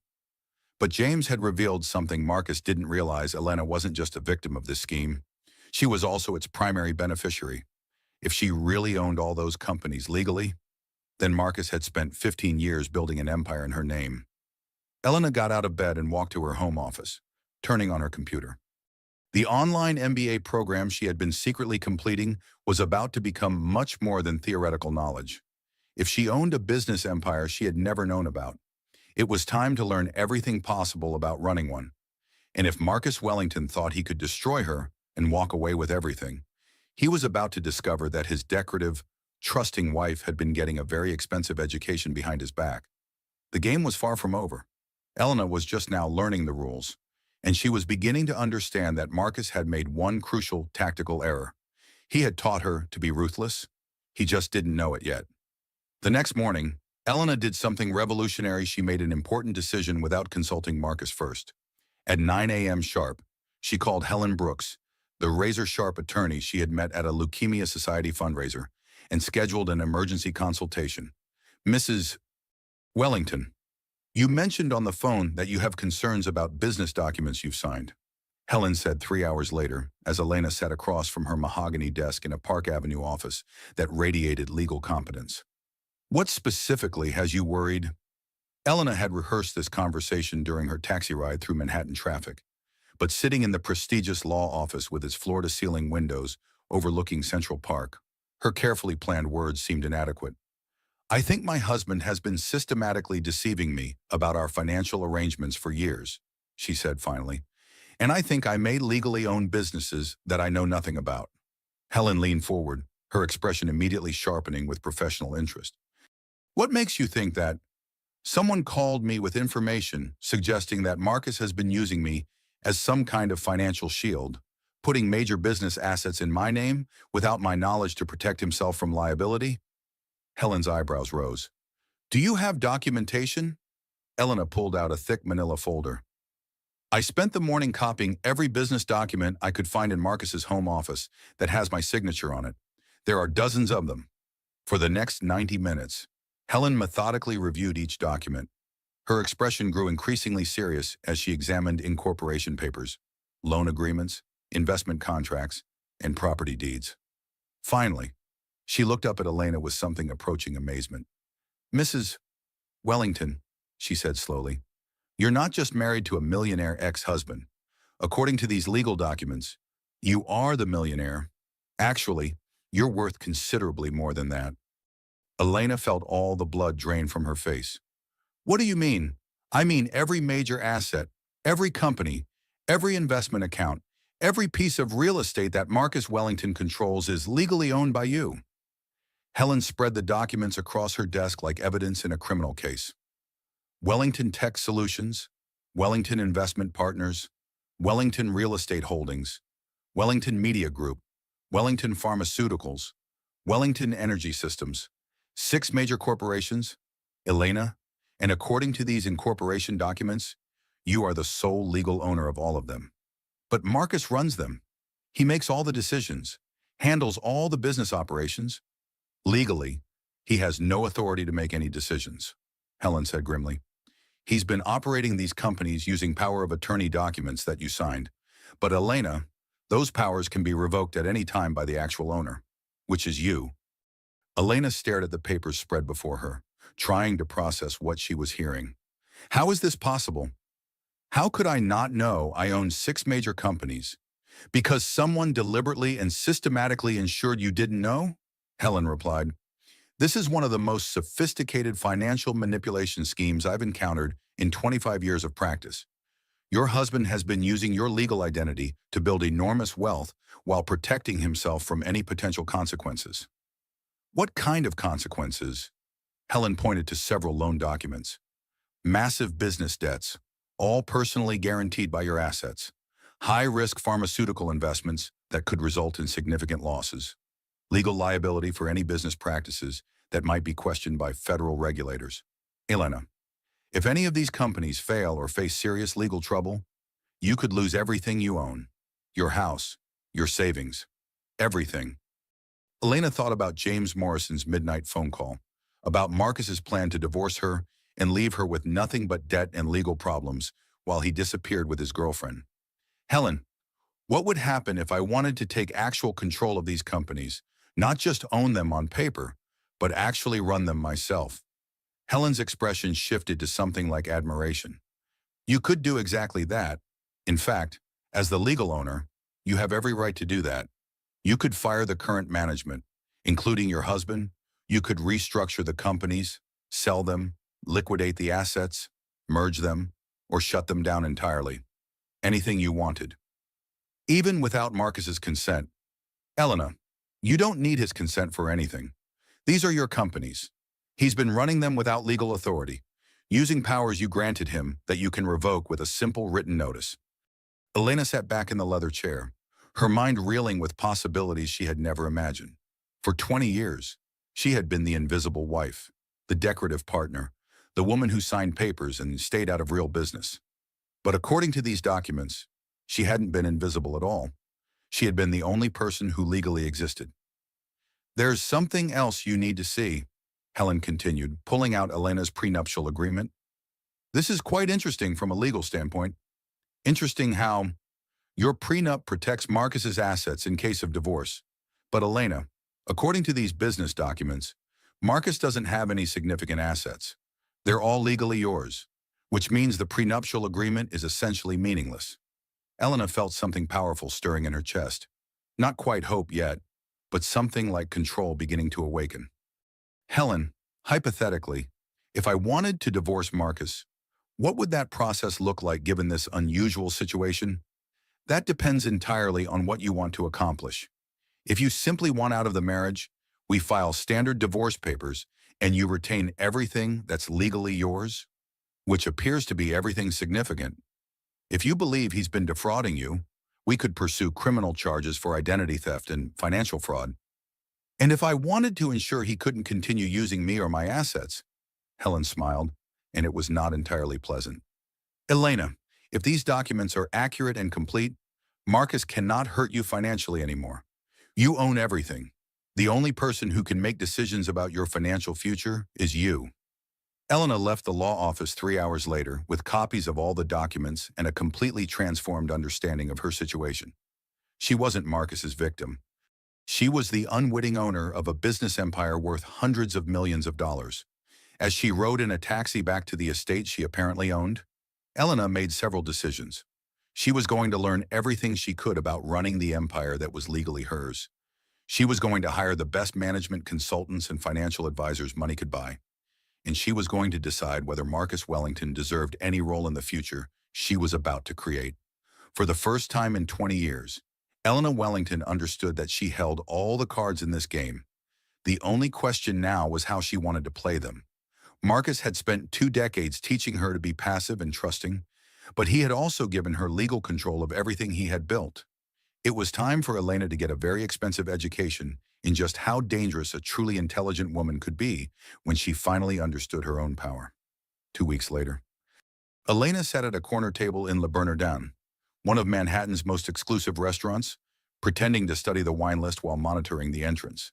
S1: But James had revealed something Marcus didn't realize. Elena wasn't just a victim of this scheme. She was also its primary beneficiary. If she really owned all those companies legally, then Marcus had spent 15 years building an empire in her name. Elena got out of bed and walked to her home office, turning on her computer. The online MBA program she had been secretly completing was about to become much more than theoretical knowledge. If she owned a business empire she had never known about, it was time to learn everything possible about running one. And if Marcus Wellington thought he could destroy her and walk away with everything, he was about to discover that his decorative, trusting wife had been getting a very expensive education behind his back. The game was far from over. Elena was just now learning the rules, and she was beginning to understand that Marcus had made one crucial tactical error. He had taught her to be ruthless. He just didn't know it yet. The next morning, Elena did something revolutionary. She made an important decision without consulting Marcus first. At 9 a.m. sharp, she called Helen Brooks, the razor-sharp attorney she had met at a Leukemia Society fundraiser, and scheduled an emergency consultation. "Mrs. Wellington, you mentioned on the phone that you have concerns about business documents you've signed," Helen said 3 hours later, as Elena sat across from her mahogany desk in a Park Avenue office that radiated legal competence. "What specifically has you worried?" Elena had rehearsed this conversation during her taxi ride through Manhattan traffic, but sitting in the prestigious law office with its floor-to-ceiling windows overlooking Central Park, her carefully planned words seemed inadequate. "I think my husband has been systematically deceiving me about our financial arrangements for years," she said finally, "and I think I may legally own businesses that I know nothing about." Helen leaned forward, her expression immediately sharpening with professional interest. "What makes you think that?" "Someone called me with information suggesting that Marcus has been using me as some kind of financial shield, putting major business assets in my name without my knowledge to protect himself from liability." Helen's eyebrows rose. "Do you have documentation?" Elena pulled out a thick manila folder. "I spent the morning copying every business document I could find in Marcus's home office that has my signature on it. There are dozens of them." For the next 90 minutes, Helen methodically reviewed each document. Her expression grew increasingly serious as she examined incorporation papers, loan agreements, investment contracts, and property deeds. Finally, she looked up at Elena with something approaching amazement. "Mrs. Wellington," she said slowly, "you're not just married to a millionaire ex-husband. According to these legal documents, you are the millionaire. Actually, you're worth considerably more than that." Elena felt all the blood drain from her face. "What do you mean?" "I mean every major asset, every company, every investment account, every piece of real estate that Marcus Wellington controls is legally owned by you." Helen spread the documents across her desk like evidence in a criminal case. Wellington Tech Solutions, Wellington Investment Partners, Wellington Real Estate Holdings, Wellington Media Group, Wellington Pharmaceuticals, Wellington Energy Systems, 6 major corporations, Elena, and according to these incorporation documents, you are the sole legal owner of all of them. But Marcus runs them. He makes all the decisions, handles all the business operations. Legally, he has no authority to make any decisions, Helen said grimly. He's been operating these companies using power of attorney documents that you signed. But Elena, those powers can be revoked at any time by the actual owner, which is you. Elena stared at the papers spread before her, trying to process what she was hearing. How is this possible? How could I not know I own 6 major companies? Because someone deliberately and systematically ensured you didn't know? Helen replied, "This is one of the most sophisticated financial manipulation schemes I've encountered in 25 years of practice. Your husband has been using your legal identity to build enormous wealth while protecting himself from any potential consequences." "What kind of consequences?" Helen pointed to several loan documents. "Massive business debts, all personally guaranteed by your assets. High-risk pharmaceutical investments that could result in significant losses. Legal liability for any business practices that might be questioned by federal regulators. Elena, if any of these companies fail or face serious legal trouble, you could lose everything you own. Your house, your savings, everything." Elena thought about James Morrison's midnight phone call, about Marcus's plan to divorce her and leave her with nothing but debt and legal problems while he disappeared with his girlfriend. "Helen, what would happen if I wanted to take actual control of these companies, not just own them on paper, but actually run them myself?" Helen's expression shifted to something like admiration. "You could do exactly that. In fact, as the legal owner, you have every right to do that. You could fire the current management, including your husband. You could restructure the companies, sell them, liquidate the assets, merge them, or shut them down entirely. Anything you wanted. Even without Marcus's consent. Elena, you don't need his consent for anything. These are your companies. He's been running them without legal authority, using powers you granted him that you can revoke with a simple written notice." Elena sat back in the leather chair, her mind reeling with possibilities she had never imagined. For 20 years, she had been the invisible wife, the decorative partner, the woman who signed papers and stayed out of real business. But according to these documents, she hadn't been invisible at all. She had been the only person who legally existed. "There's something else you need to see," Helen continued, pulling out Elena's prenuptial agreement. "This is quite interesting from a legal standpoint. Interesting how your prenup protects Marcus's assets in case of divorce. But Elena, according to these business documents, Marcus doesn't have any significant assets. They're all legally yours, which means the prenuptial agreement is essentially meaningless." Elena felt something powerful stirring in her chest. Not quite hope yet, but something like control beginning to awaken. "Helen, hypothetically, if I wanted to divorce Marcus, what would that process look like given this unusual situation?" "That depends entirely on what you want to accomplish. If you simply want out of the marriage, we file standard divorce papers and you retain everything that's legally yours, which appears to be everything significant. If you believe he's been defrauding you, we could pursue criminal charges for identity theft and financial fraud. And if I wanted to ensure he couldn't continue using me or my assets," Helen smiled, and it was not entirely pleasant. "Elena, if these documents are accurate and complete, Marcus cannot hurt you financially anymore. You own everything. The only person who can make decisions about your financial future is you." Elena left the law office 3 hours later with copies of all the documents and a completely transformed understanding of her situation. She wasn't Marcus's victim. She was the unwitting owner of a business empire worth hundreds of millions of dollars. As she rode in a taxi back to the estate she apparently owned, Elena made several decisions. She was going to learn everything she could about running the empire that was legally hers. She was going to hire the best management consultants and financial advisors money could buy. And she was going to decide whether Marcus Wellington deserved any role in the future she was about to create. For the first time in 20 years, Elena Wellington understood that she held all the cards in this game. The only question now was how she wanted to play them. Marcus had spent 2 decades teaching her to be passive and trusting, but he had also given her legal control of everything he had built. It was time for Elena to get a very expensive education in just how dangerous a truly intelligent woman could be when she finally understood her own power. 2 weeks later, Elena sat at a corner table in Le Bernardin, one of Manhattan's most exclusive restaurants, pretending to study the wine list while monitoring the entrance.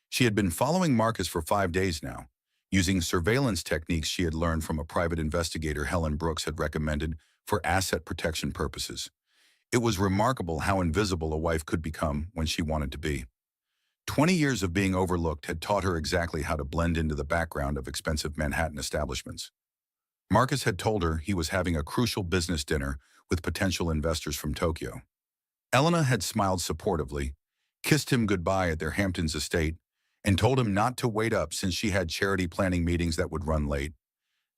S1: She had been following Marcus for 5 days now, using surveillance techniques she had learned from a private investigator Helen Brooks had recommended for asset protection purposes. It was remarkable how invisible a wife could become when she wanted to be. 20 years of being overlooked had taught her exactly how to blend into the background of expensive Manhattan establishments. Marcus had told her he was having a crucial business dinner with potential investors from Tokyo. Elena had smiled supportively, kissed him goodbye at their Hamptons estate, and told him not to wait up since she had charity planning meetings that would run late.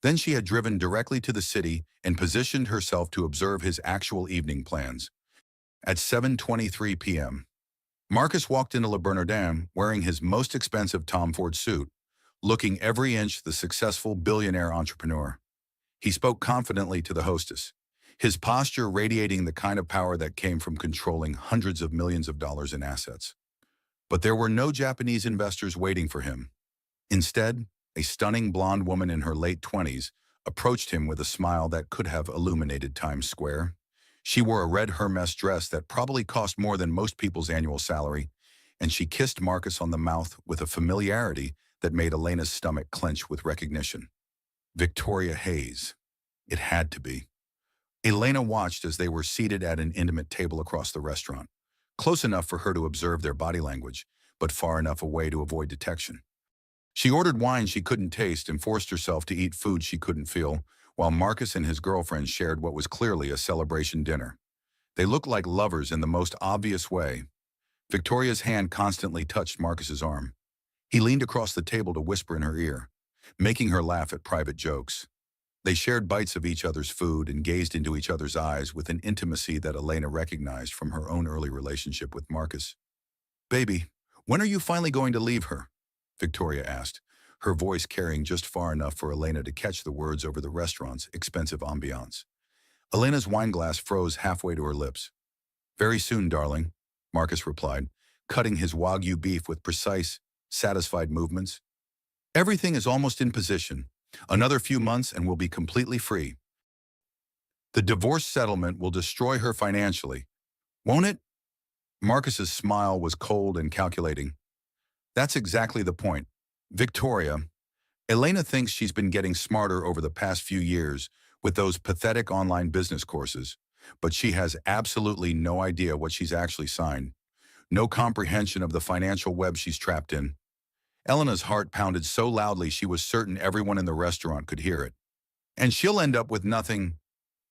S1: Then she had driven directly to the city and positioned herself to observe his actual evening plans. At 7:23 p.m., Marcus walked into Le Bernardin wearing his most expensive Tom Ford suit, looking every inch the successful billionaire entrepreneur. He spoke confidently to the hostess, his posture radiating the kind of power that came from controlling hundreds of millions of dollars in assets. But there were no Japanese investors waiting for him. Instead, a stunning blonde woman in her late 20s approached him with a smile that could have illuminated Times Square. She wore a red Hermes dress that probably cost more than most people's annual salary, and she kissed Marcus on the mouth with a familiarity that made Elena's stomach clench with recognition. Victoria Hayes. It had to be. Elena watched as they were seated at an intimate table across the restaurant, close enough for her to observe their body language, but far enough away to avoid detection. She ordered wine she couldn't taste and forced herself to eat food she couldn't feel, while Marcus and his girlfriend shared what was clearly a celebration dinner. They looked like lovers in the most obvious way. Victoria's hand constantly touched Marcus's arm. He leaned across the table to whisper in her ear, making her laugh at private jokes. They shared bites of each other's food and gazed into each other's eyes with an intimacy that Elena recognized from her own early relationship with Marcus. "Baby, when are you finally going to leave her?" Victoria asked, her voice carrying just far enough for Elena to catch the words over the restaurant's expensive ambiance. Elena's wineglass froze halfway to her lips. "Very soon, darling," Marcus replied, cutting his Wagyu beef with precise, satisfied movements. "Everything is almost in position. Another few months and we'll be completely free. The divorce settlement will destroy her financially, won't it?" Marcus's smile was cold and calculating. "That's exactly the point. Victoria, Elena thinks she's been getting smarter over the past few years with those pathetic online business courses, but she has absolutely no idea what she's actually signed. No comprehension of the financial web she's trapped in." Elena's heart pounded so loudly she was certain everyone in the restaurant could hear it. "And she'll end up with nothing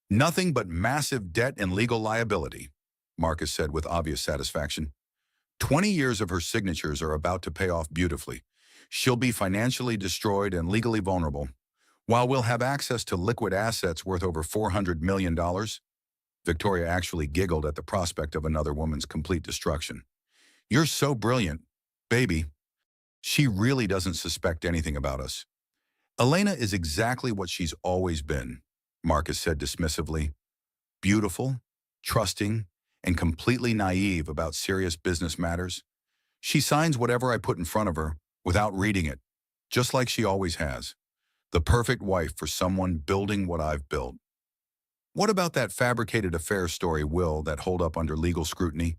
S1: but massive debt and legal liability," Marcus said with obvious satisfaction. 20 years of her signatures are about to pay off beautifully. She'll be financially destroyed and legally vulnerable, while we'll have access to liquid assets worth over $400 million. Victoria actually giggled at the prospect of another woman's complete destruction. "You're so brilliant, baby. She really doesn't suspect anything about us." "Elena is exactly what she's always been," Marcus said dismissively. "Beautiful, trusting, and completely naive about serious business matters. She signs whatever I put in front of her without reading it, just like she always has. The perfect wife for someone building what I've built." "What about that fabricated affair story, Will, that hold up under legal scrutiny?"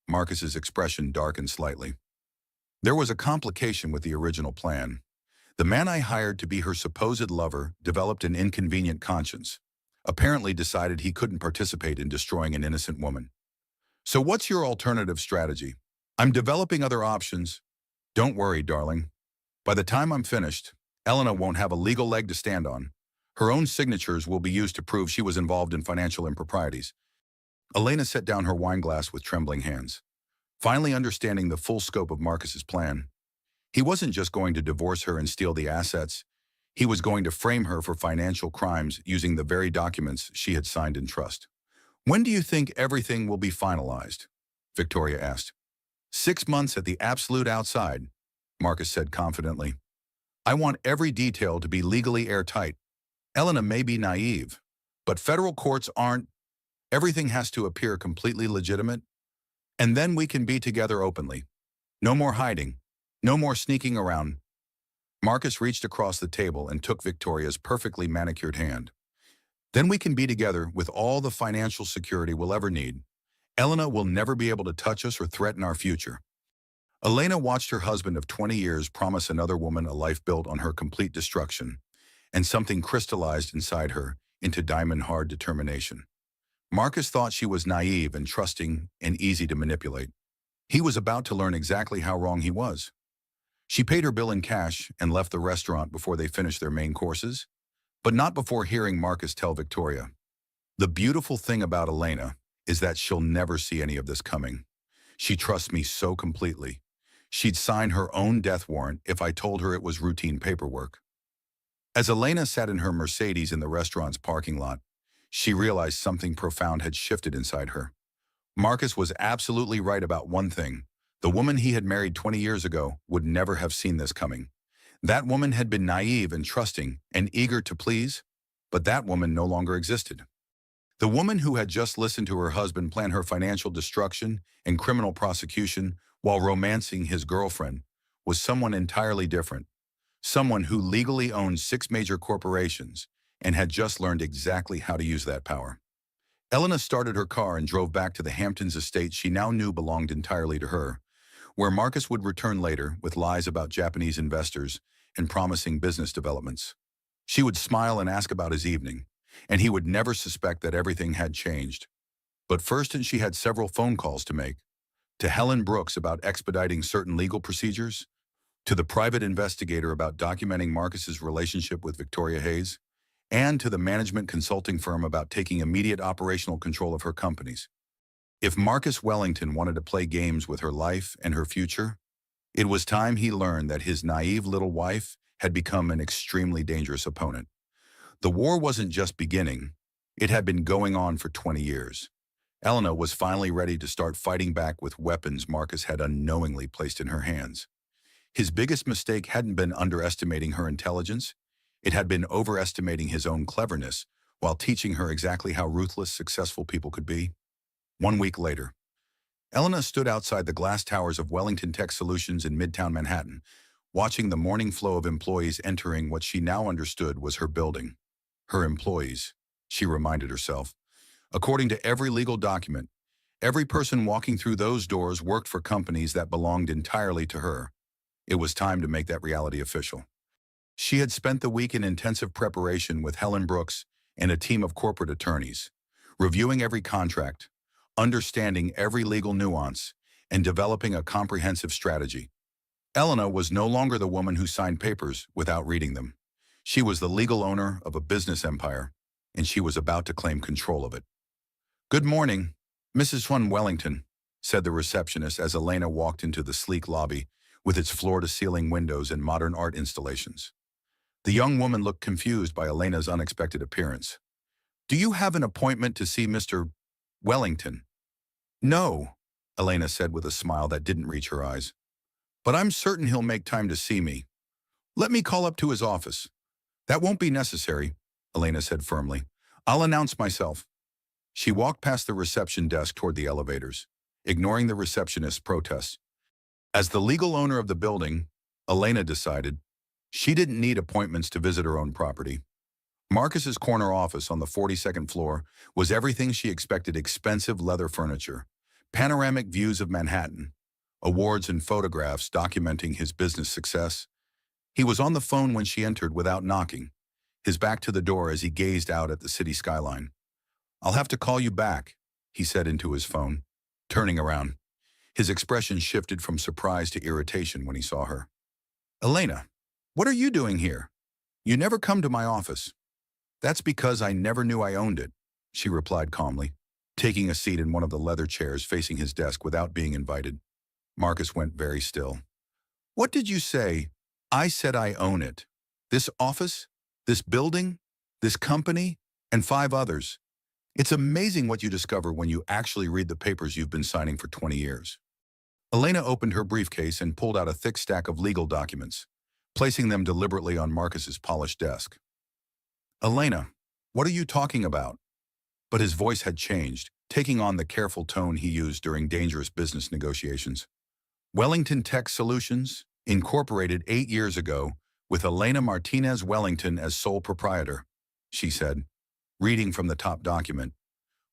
S1: Marcus's expression darkened slightly. "There was a complication with the original plan. The man I hired to be her supposed lover developed an inconvenient conscience, apparently decided he couldn't participate in destroying an innocent woman. So what's your alternative strategy?" I'm developing other options. Don't worry, darling. By the time I'm finished, Elena won't have a legal leg to stand on. Her own signatures will be used to prove she was involved in financial improprieties. Elena set down her wine glass with trembling hands, finally understanding the full scope of Marcus's plan. He wasn't just going to divorce her and steal the assets. He was going to frame her for financial crimes using the very documents she had signed in trust. When do you think everything will be finalized? Victoria asked. 6 months at the absolute outside, Marcus said confidently. I want every detail to be legally airtight. Elena may be naive, but federal courts aren't. Everything has to appear completely legitimate. And then we can be together openly. No more hiding. No more sneaking around. Marcus reached across the table and took Victoria's perfectly manicured hand. Then we can be together with all the financial security we'll ever need. Elena will never be able to touch us or threaten our future. Elena watched her husband of 20 years promise another woman a life built on her complete destruction, and something crystallized inside her into diamond-hard determination. Marcus thought she was naive and trusting and easy to manipulate. He was about to learn exactly how wrong he was. She paid her bill in cash and left the restaurant before they finished their main courses, but not before hearing Marcus tell Victoria, "The beautiful thing about Elena is that she'll never see any of this coming. She trusts me so completely. She'd sign her own death warrant if I told her it was routine paperwork." As Elena sat in her Mercedes in the restaurant's parking lot, she realized something profound had shifted inside her. Marcus was absolutely right about one thing. The woman he had married 20 years ago would never have seen this coming. That woman had been naive and trusting and eager to please, but that woman no longer existed. The woman who had just listened to her husband plan her financial destruction and criminal prosecution while romancing his girlfriend was someone entirely different. Someone who legally owned 6 major corporations and had just learned exactly how to use that power. Elena started her car and drove back to the Hamptons estate she now knew belonged entirely to her, where Marcus would return later with lies about Japanese investors and promising business developments. She would smile and ask about his evening, and he would never suspect that everything had changed. But first, she had several phone calls to make. To Helen Brooks about expediting certain legal procedures, to the private investigator about documenting Marcus's relationship with Victoria Hayes, and to the management consulting firm about taking immediate operational control of her companies. If Marcus Wellington wanted to play games with her life and her future, it was time he learned that his naive little wife had become an extremely dangerous opponent. The war wasn't just beginning, it had been going on for 20 years. Elena was finally ready to start fighting back with weapons Marcus had unknowingly placed in her hands. His biggest mistake hadn't been underestimating her intelligence, it had been overestimating his own cleverness while teaching her exactly how ruthless, successful people could be. 1 week later, Elena stood outside the glass towers of Wellington Tech Solutions in Midtown Manhattan, watching the morning flow of employees entering what she now understood was her building. Her employees, she reminded herself. According to every legal document, every person walking through those doors worked for companies that belonged entirely to her. It was time to make that reality official. She had spent the week in intensive preparation with Helen Brooks and a team of corporate attorneys, reviewing every contract, understanding every legal nuance, and developing a comprehensive strategy. Elena was no longer the woman who signed papers without reading them. She was the legal owner of a business empire, and she was about to claim control of it. "Good morning, Mrs. Van Wellington," said the receptionist as Elena walked into the sleek lobby with its floor-to-ceiling windows and modern art installations. The young woman looked confused by Elena's unexpected appearance. "Do you have an appointment to see Mr. Wellington?" "No," Elena said with a smile that didn't reach her eyes. "But I'm certain he'll make time to see me. Let me call up to his office." "That won't be necessary," Elena said firmly. "I'll announce myself." She walked past the reception desk toward the elevators, ignoring the receptionist's protests. As the legal owner of the building, Elena decided she didn't need appointments to visit her own property. Marcus's corner office on the 42nd floor was everything she expected: expensive leather furniture, panoramic views of Manhattan, awards and photographs documenting his business success. He was on the phone when she entered without knocking, his back to the door as he gazed out at the city skyline. "I'll have to call you back," he said into his phone, turning around. His expression shifted from surprise to irritation when he saw her. Elena, what are you doing here? You never come to my office. That's because I never knew I owned it, she replied calmly, taking a seat in one of the leather chairs facing his desk without being invited. Marcus went very still. What did you say? I said I own it. This office, this building, this company, and 5 others. It's amazing what you discover when you actually read the papers you've been signing for 20 years. Elena opened her briefcase and pulled out a thick stack of legal documents, placing them deliberately on Marcus's polished desk. Elena, what are you talking about? But his voice had changed, taking on the careful tone he used during dangerous business negotiations. Wellington Tech Solutions, incorporated 8 years ago, with Elena Martinez Wellington as sole proprietor, she said, reading from the top document.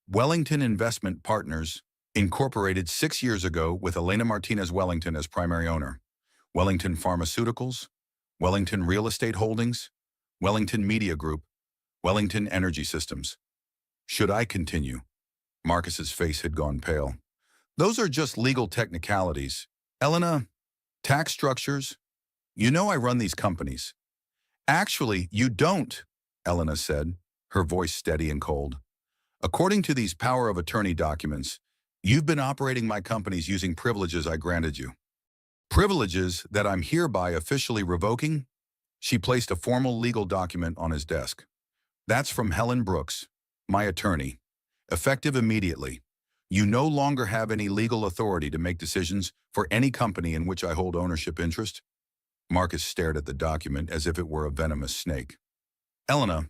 S1: Wellington Investment Partners, incorporated 6 years ago with Elena Martinez Wellington as primary owner. Wellington Pharmaceuticals, Wellington Real Estate Holdings, Wellington Media Group, Wellington Energy Systems. Should I continue? Marcus's face had gone pale. Those are just legal technicalities. Elena, tax structures. You know I run these companies. Actually, you don't, Elena said, her voice steady and cold. According to these power of attorney documents, you've been operating my companies using privileges I granted you. Privileges that I'm hereby officially revoking? She placed a formal legal document on his desk. That's from Helen Brooks, my attorney. Effective immediately. You no longer have any legal authority to make decisions for any company in which I hold ownership interest. Marcus stared at the document as if it were a venomous snake. Elena,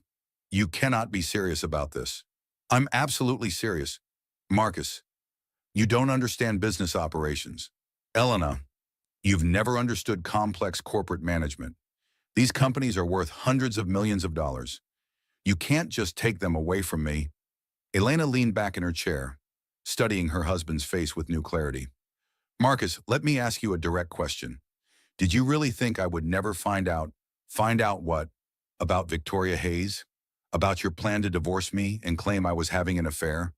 S1: you cannot be serious about this. I'm absolutely serious. Marcus, you don't understand business operations. Elena, you've never understood complex corporate management. These companies are worth hundreds of millions of dollars. You can't just take them away from me. Elena leaned back in her chair, studying her husband's face with new clarity. Marcus, let me ask you a direct question. Did you really think I would never find out what? About Victoria Hayes? About your plan to divorce me and claim I was having an affair?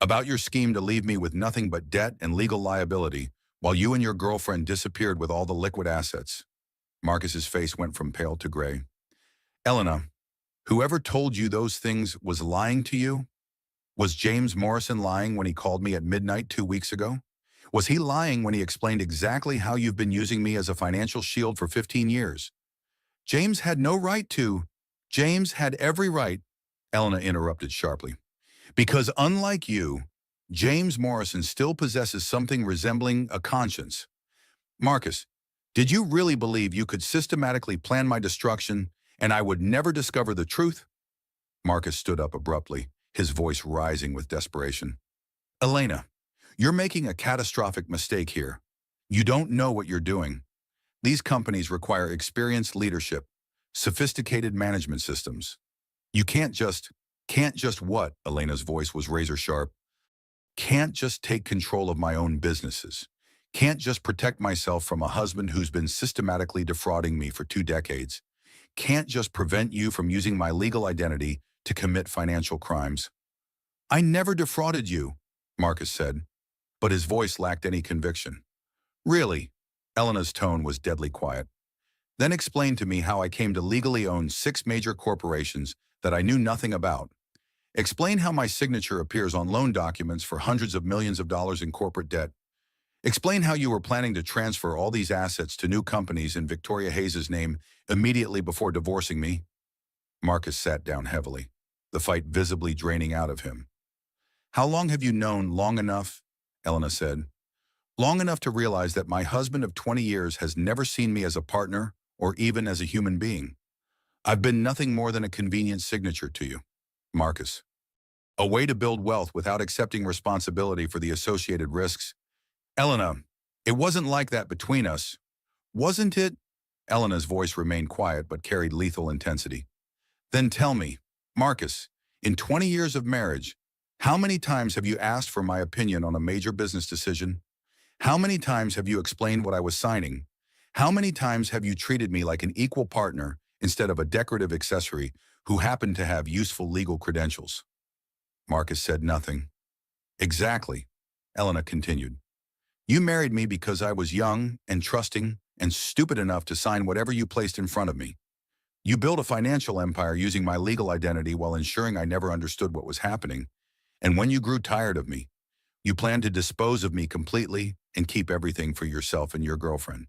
S1: About your scheme to leave me with nothing but debt and legal liability while you and your girlfriend disappeared with all the liquid assets? Marcus's face went from pale to gray. Elena, whoever told you those things was lying to you? Was James Morrison lying when he called me at midnight 2 weeks ago? Was he lying when he explained exactly how you've been using me as a financial shield for 15 years? James had no right to. James had every right, Elena interrupted sharply. Because unlike you, James Morrison still possesses something resembling a conscience. Marcus, did you really believe you could systematically plan my destruction and I would never discover the truth? Marcus stood up abruptly, his voice rising with desperation. Elena, you're making a catastrophic mistake here. You don't know what you're doing. These companies require experienced leadership, sophisticated management systems. You can't just what? Elena's voice was razor sharp. Can't just take control of my own businesses. Can't just protect myself from a husband who's been systematically defrauding me for 2 decades. Can't just prevent you from using my legal identity to commit financial crimes. I never defrauded you, Marcus said, but his voice lacked any conviction. Really? Elena's tone was deadly quiet. Then explain to me how I came to legally own 6 major corporations that I knew nothing about. Explain how my signature appears on loan documents for hundreds of millions of dollars in corporate debt. Explain how you were planning to transfer all these assets to new companies in Victoria Hayes' name immediately before divorcing me. Marcus sat down heavily, the fight visibly draining out of him. How long have you known long enough? Elena said. Long enough to realize that my husband of 20 years has never seen me as a partner or even as a human being. I've been nothing more than a convenient signature to you, Marcus. A way to build wealth without accepting responsibility for the associated risks. Elena, it wasn't like that between us. Wasn't it? Elena's voice remained quiet but carried lethal intensity. Then tell me, Marcus, in 20 years of marriage, how many times have you asked for my opinion on a major business decision? How many times have you explained what I was signing? How many times have you treated me like an equal partner instead of a decorative accessory who happened to have useful legal credentials? Marcus said nothing. Exactly, Elena continued. You married me because I was young and trusting and stupid enough to sign whatever you placed in front of me. You built a financial empire using my legal identity while ensuring I never understood what was happening. And when you grew tired of me, you planned to dispose of me completely and keep everything for yourself and your girlfriend.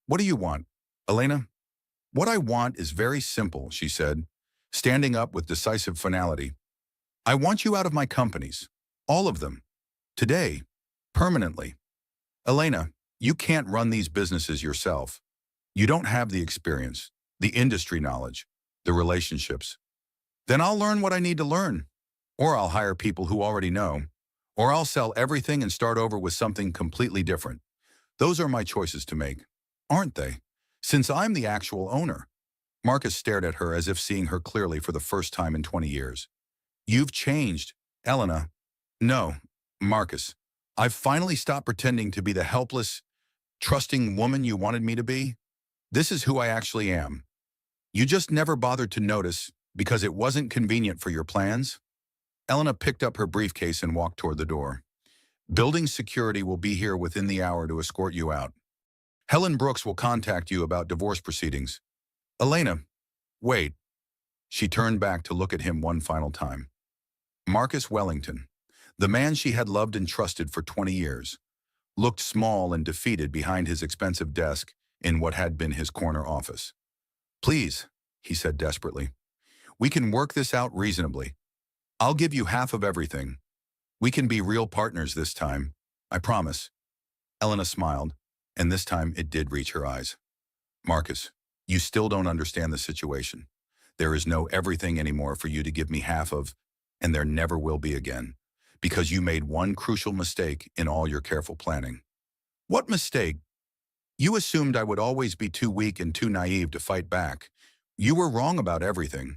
S1: What do you want, Elena? What I want is very simple, she said, standing up with decisive finality. I want you out of my companies. All of them. Today. Permanently. Elena, you can't run these businesses yourself. You don't have the experience, the industry knowledge, the relationships. Then I'll learn what I need to learn. Or I'll hire people who already know. Or I'll sell everything and start over with something completely different. Those are my choices to make, aren't they? Since I'm the actual owner. Marcus stared at her as if seeing her clearly for the first time in 20 years. You've changed, Elena. No, Marcus. I've finally stopped pretending to be the helpless, trusting woman you wanted me to be. This is who I actually am. You just never bothered to notice because it wasn't convenient for your plans. Elena picked up her briefcase and walked toward the door. Building security will be here within the hour to escort you out. Helen Brooks will contact you about divorce proceedings. Elena, wait. She turned back to look at him one final time. Marcus Wellington, the man she had loved and trusted for 20 years, looked small and defeated behind his expensive desk in what had been his corner office. Please, he said desperately, we can work this out reasonably. I'll give you half of everything. We can be real partners this time. I promise. Elena smiled, and this time it did reach her eyes. Marcus, you still don't understand the situation. There is no everything anymore for you to give me half of, and there never will be again, because you made one crucial mistake in all your careful planning. What mistake? You assumed I would always be too weak and too naive to fight back. You were wrong about everything.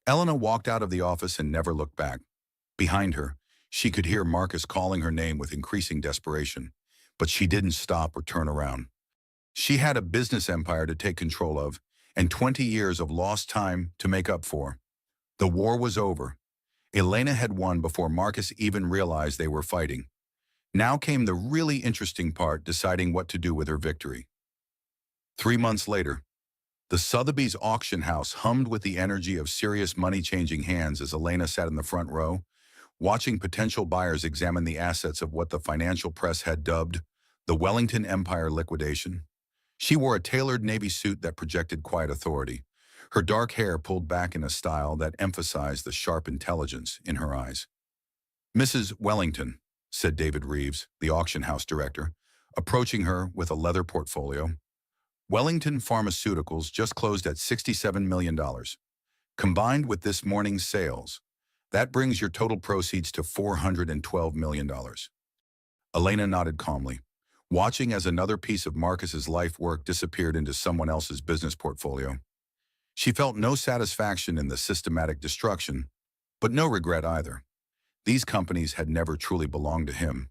S1: Elena walked out of the office and never looked back. Behind her, she could hear Marcus calling her name with increasing desperation, but she didn't stop or turn around. She had a business empire to take control of, and 20 years of lost time to make up for. The war was over. Elena had won before Marcus even realized they were fighting. Now came the really interesting part, deciding what to do with her victory. 3 months later, the Sotheby's auction house hummed with the energy of serious money-changing hands as Elena sat in the front row, watching potential buyers examine the assets of what the financial press had dubbed the Wellington Empire liquidation. She wore a tailored navy suit that projected quiet authority, her dark hair pulled back in a style that emphasized the sharp intelligence in her eyes. Mrs. Wellington, said David Reeves, the auction house director, approaching her with a leather portfolio. Wellington Pharmaceuticals just closed at $67 million. Combined with this morning's sales, that brings your total proceeds to $412 million. Elena nodded calmly, watching as another piece of Marcus's life work disappeared into someone else's business portfolio. She felt no satisfaction in the systematic destruction, but no regret either. These companies had never truly belonged to him.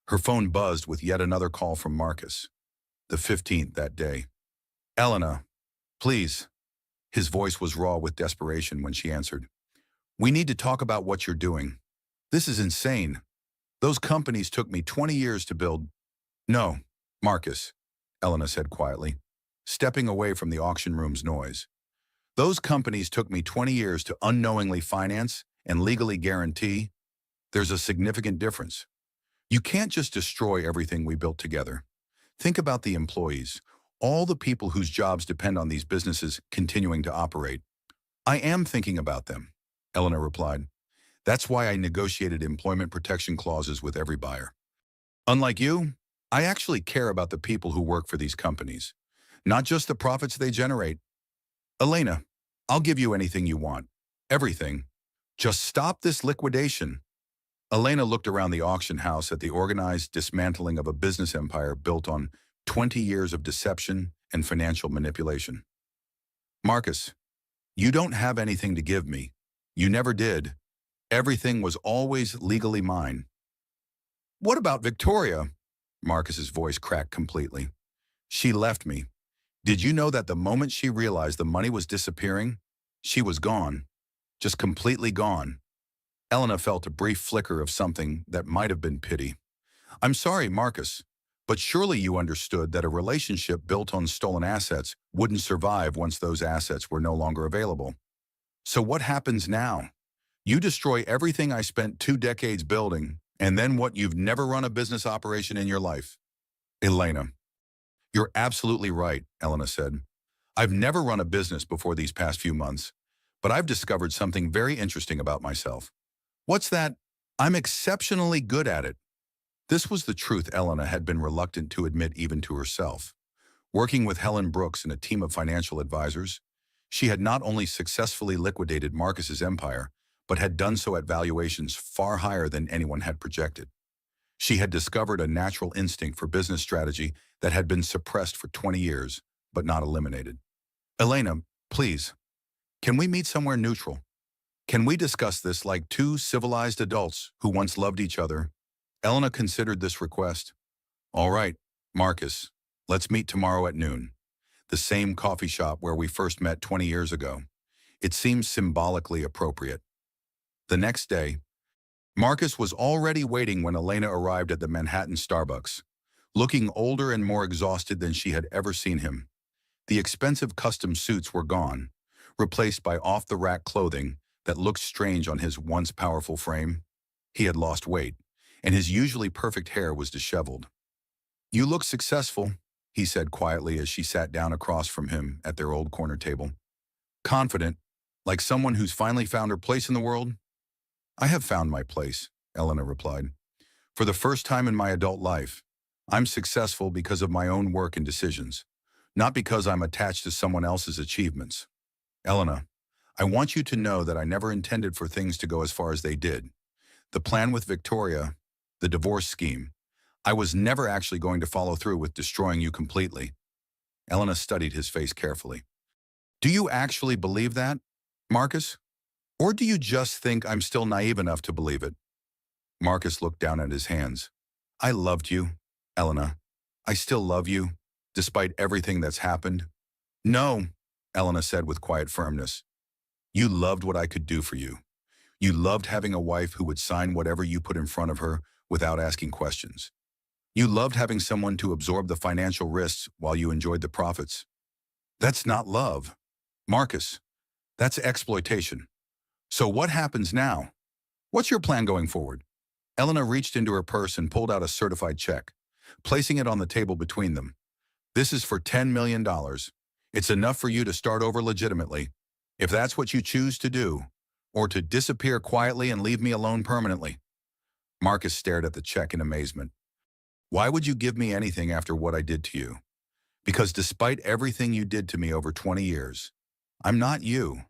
S1: Her phone buzzed with yet another call from Marcus, the 15th that day. Elena, please. His voice was raw with desperation when she answered. We need to talk about what you're doing. This is insane. Those companies took me 20 years to build. No, Marcus, Elena said quietly, stepping away from the auction room's noise. Those companies took me 20 years to unknowingly finance and legally guarantee. There's a significant difference. You can't just destroy everything we built together. Think about the employees, all the people whose jobs depend on these businesses continuing to operate. I am thinking about them, Elena replied. That's why I negotiated employment protection clauses with every buyer. Unlike you, I actually care about the people who work for these companies, not just the profits they generate. Elena, I'll give you anything you want. Everything. Just stop this liquidation. Elena looked around the auction house at the organized dismantling of a business empire built on 20 years of deception and financial manipulation. Marcus, you don't have anything to give me. You never did. Everything was always legally mine. What about Victoria? Marcus's voice cracked completely. She left me. Did you know that the moment she realized the money was disappearing, she was gone, just completely gone? Elena felt a brief flicker of something that might have been pity. I'm sorry, Marcus. But surely you understood that a relationship built on stolen assets wouldn't survive once those assets were no longer available. So what happens now? You destroy everything I spent 2 decades building, and then what? You've never run a business operation in your life. Elena, you're absolutely right, Elena said. I've never run a business before these past few months, but I've discovered something very interesting about myself. What's that? I'm exceptionally good at it. This was the truth Elena had been reluctant to admit even to herself. Working with Helen Brooks and a team of financial advisors, she had not only successfully liquidated Marcus's empire, but had done so at valuations far higher than anyone had projected. She had discovered a natural instinct for business strategy that had been suppressed for 20 years, but not eliminated. Elena, please, can we meet somewhere neutral? Can we discuss this like two civilized adults who once loved each other? Elena considered this request. All right, Marcus, let's meet tomorrow at noon. The same coffee shop where we first met 20 years ago. It seems symbolically appropriate. The next day, Marcus was already waiting when Elena arrived at the Manhattan Starbucks, looking older and more exhausted than she had ever seen him. The expensive custom suits were gone, replaced by off-the-rack clothing that looked strange on his once powerful frame. He had lost weight, and his usually perfect hair was disheveled. You look successful, he said quietly as she sat down across from him at their old corner table. Confident, like someone who's finally found her place in the world? I have found my place, Elena replied. For the first time in my adult life, I'm successful because of my own work and decisions, not because I'm attached to someone else's achievements. Elena, I want you to know that I never intended for things to go as far as they did. The plan with Victoria, the divorce scheme, I was never actually going to follow through with destroying you completely. Elena studied his face carefully. Do you actually believe that, Marcus? Or do you just think I'm still naive enough to believe it? Marcus looked down at his hands. I loved you, Elena. I still love you, despite everything that's happened. No, Elena said with quiet firmness. You loved what I could do for you. You loved having a wife who would sign whatever you put in front of her without asking questions. You loved having someone to absorb the financial risks while you enjoyed the profits. That's not love, Marcus. That's exploitation. So what happens now? What's your plan going forward? Elena reached into her purse and pulled out a certified check, placing it on the table between them. This is for $10 million. It's enough for you to start over legitimately, if that's what you choose to do, or to disappear quietly and leave me alone permanently. Marcus stared at the check in amazement. Why would you give me anything after what I did to you? Because despite everything you did to me over 20 years, I'm not you.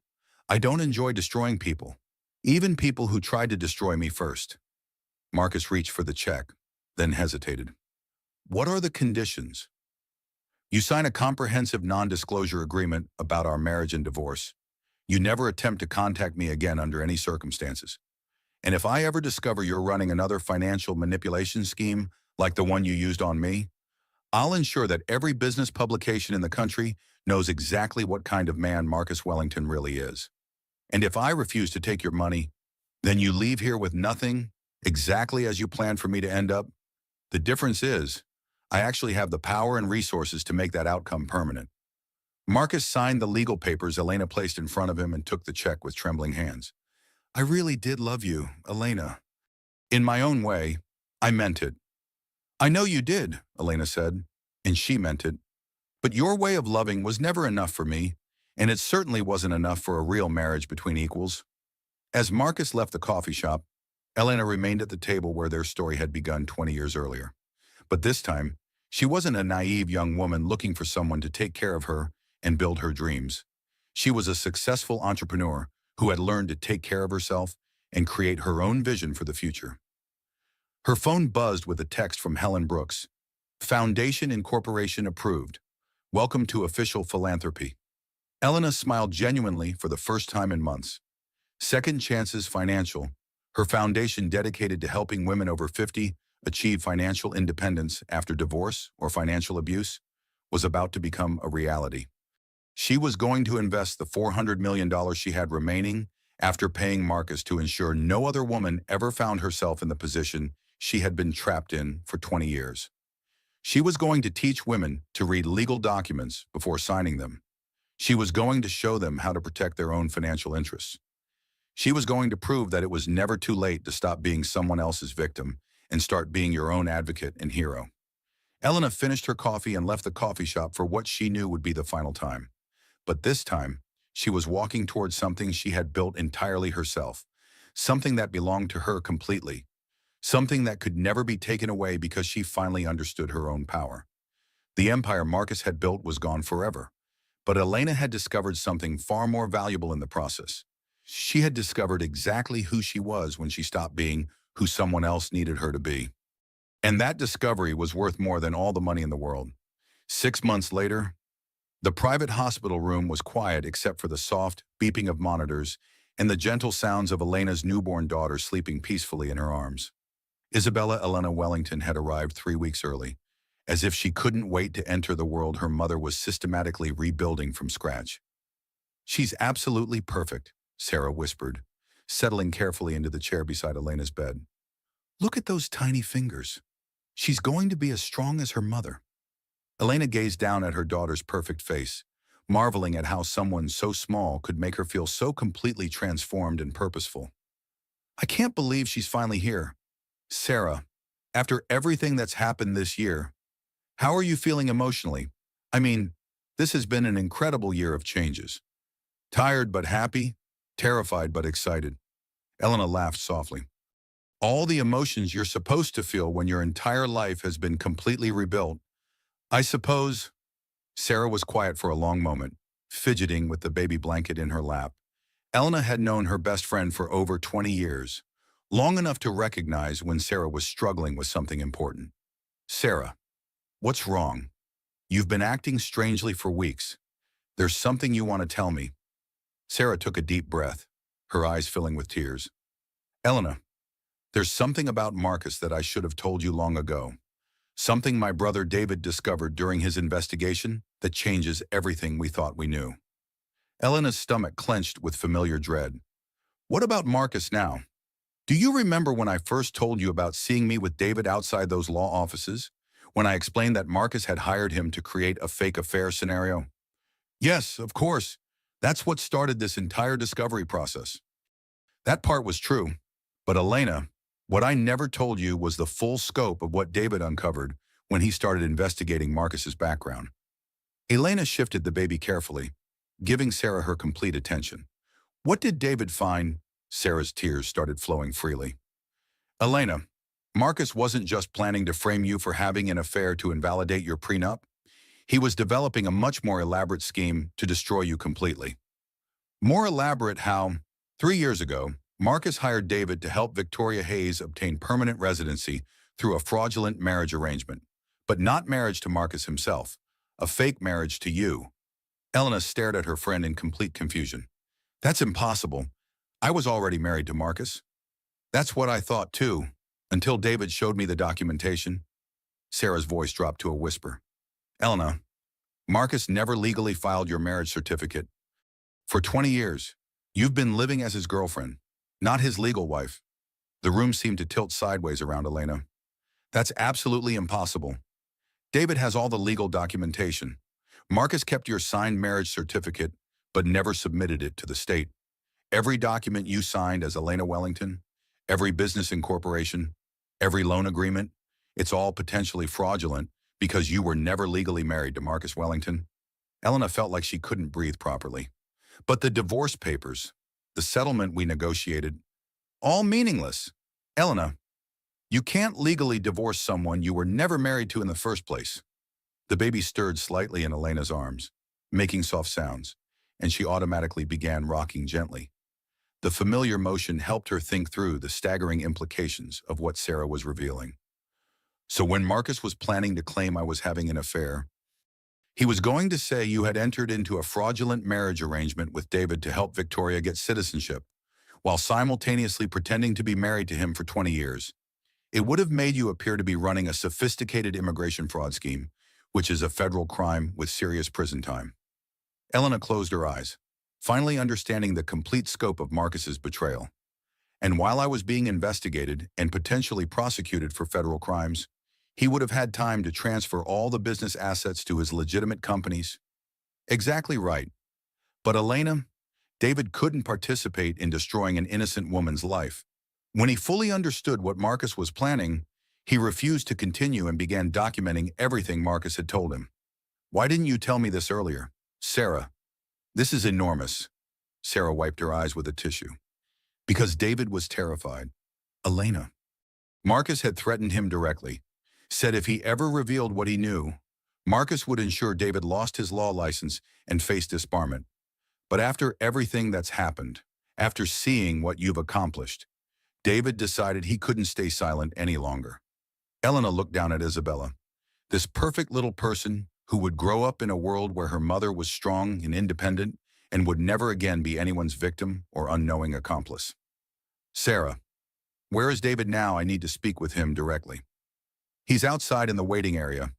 S1: I don't enjoy destroying people, even people who tried to destroy me first. Marcus reached for the check, then hesitated. What are the conditions? You sign a comprehensive non-disclosure agreement about our marriage and divorce. You never attempt to contact me again under any circumstances. And if I ever discover you're running another financial manipulation scheme like the one you used on me, I'll ensure that every business publication in the country knows exactly what kind of man Marcus Wellington really is. And if I refuse to take your money, then you leave here with nothing, exactly as you planned for me to end up. The difference is, I actually have the power and resources to make that outcome permanent. Marcus signed the legal papers Elena placed in front of him and took the check with trembling hands. I really did love you, Elena. In my own way, I meant it. I know you did, Elena said, and she meant it. But your way of loving was never enough for me, and it certainly wasn't enough for a real marriage between equals. As Marcus left the coffee shop, Elena remained at the table where their story had begun 20 years earlier. But this time, she wasn't a naive young woman looking for someone to take care of her and build her dreams. She was a successful entrepreneur who had learned to take care of herself and create her own vision for the future. Her phone buzzed with a text from Helen Brooks. Foundation Incorporation approved. Welcome to official philanthropy. Elena smiled genuinely for the first time in months. Second Chances Financial, her foundation dedicated to helping women over 50 achieve financial independence after divorce or financial abuse, was about to become a reality. She was going to invest the $400 million she had remaining after paying Marcus to ensure no other woman ever found herself in the position she had been trapped in for 20 years. She was going to teach women to read legal documents before signing them. She was going to show them how to protect their own financial interests. She was going to prove that it was never too late to stop being someone else's victim and start being your own advocate and hero. Elena finished her coffee and left the coffee shop for what she knew would be the final time. But this time, she was walking towards something she had built entirely herself, something that belonged to her completely, something that could never be taken away because she finally understood her own power. The empire Marcus had built was gone forever, but Elena had discovered something far more valuable in the process. She had discovered exactly who she was when she stopped being who someone else needed her to be. And that discovery was worth more than all the money in the world. 6 months later, the private hospital room was quiet except for the soft beeping of monitors and the gentle sounds of Elena's newborn daughter sleeping peacefully in her arms. Isabella Elena Wellington had arrived 3 weeks early. As if she couldn't wait to enter the world her mother was systematically rebuilding from scratch. "She's absolutely perfect," Sarah whispered, settling carefully into the chair beside Elena's bed. "Look at those tiny fingers. She's going to be as strong as her mother." Elena gazed down at her daughter's perfect face, marveling at how someone so small could make her feel so completely transformed and purposeful. "I can't believe she's finally here. Sarah, after everything that's happened this year, how are you feeling emotionally? I mean, this has been an incredible year of changes. Tired but happy, terrified but excited." Elena laughed softly. "All the emotions you're supposed to feel when your entire life has been completely rebuilt. I suppose." Sarah was quiet for a long moment, fidgeting with the baby blanket in her lap. Elena had known her best friend for over 20 years, long enough to recognize when Sarah was struggling with something important. "Sarah, what's wrong? You've been acting strangely for weeks. There's something you want to tell me." Sarah took a deep breath, her eyes filling with tears. "Elena, there's something about Marcus that I should have told you long ago. Something my brother David discovered during his investigation that changes everything we thought we knew." Elena's stomach clenched with familiar dread. "What about Marcus now? Do you remember when I first told you about seeing me with David outside those law offices? When I explained that Marcus had hired him to create a fake affair scenario?" "Yes, of course. That's what started this entire discovery process." "That part was true. But Elena, what I never told you was the full scope of what David uncovered when he started investigating Marcus's background." Elena shifted the baby carefully, giving Sarah her complete attention. "What did David find?" Sarah's tears started flowing freely. "Elena, Marcus wasn't just planning to frame you for having an affair to invalidate your prenup. He was developing a much more elaborate scheme to destroy you completely." "More elaborate how?" 3 years ago, Marcus hired David to help Victoria Hayes obtain permanent residency through a fraudulent marriage arrangement. But not marriage to Marcus himself, a fake marriage to you. Elena stared at her friend in complete confusion. "That's impossible. I was already married to Marcus." "That's what I thought too, until David showed me the documentation." Sarah's voice dropped to a whisper. "Elena, Marcus never legally filed your marriage certificate. For 20 years, you've been living as his girlfriend, not his legal wife." The room seemed to tilt sideways around Elena. "That's absolutely impossible. David has all the legal documentation. Marcus kept your signed marriage certificate, but never submitted it to the state. Every document you signed as Elena Wellington, every business incorporation, every loan agreement, it's all potentially fraudulent because you were never legally married to Marcus Wellington." Elena felt like she couldn't breathe properly. "But the divorce papers, the settlement we negotiated, all meaningless. Elena, you can't legally divorce someone you were never married to in the first place." The baby stirred slightly in Elena's arms, making soft sounds, and she automatically began rocking gently. The familiar motion helped her think through the staggering implications of what Sarah was revealing. "So when Marcus was planning to claim I was having an affair, he was going to say you had entered into a fraudulent marriage arrangement with David to help Victoria get citizenship, while simultaneously pretending to be married to him for 20 years. It would have made you appear to be running a sophisticated immigration fraud scheme, which is a federal crime with serious prison time." Elena closed her eyes, finally understanding the complete scope of Marcus's betrayal. "And while I was being investigated and potentially prosecuted for federal crimes, He would have had time to transfer all the business assets to his legitimate companies. Exactly right. But Elena, David couldn't participate in destroying an innocent woman's life. When he fully understood what Marcus was planning, he refused to continue and began documenting everything Marcus had told him. Why didn't you tell me this earlier? Sarah, this is enormous. Sarah wiped her eyes with a tissue. Because David was terrified. Elena. Marcus had threatened him directly, said if he ever revealed what he knew, Marcus would ensure David lost his law license and faced disbarment. But after everything that's happened, after seeing what you've accomplished, David decided he couldn't stay silent any longer. Elena looked down at Isabella, this perfect little person who would grow up in a world where her mother was strong and independent and would never again be anyone's victim or unknowing accomplice. Sarah, where is David now? I need to speak with him directly. He's outside in the waiting area.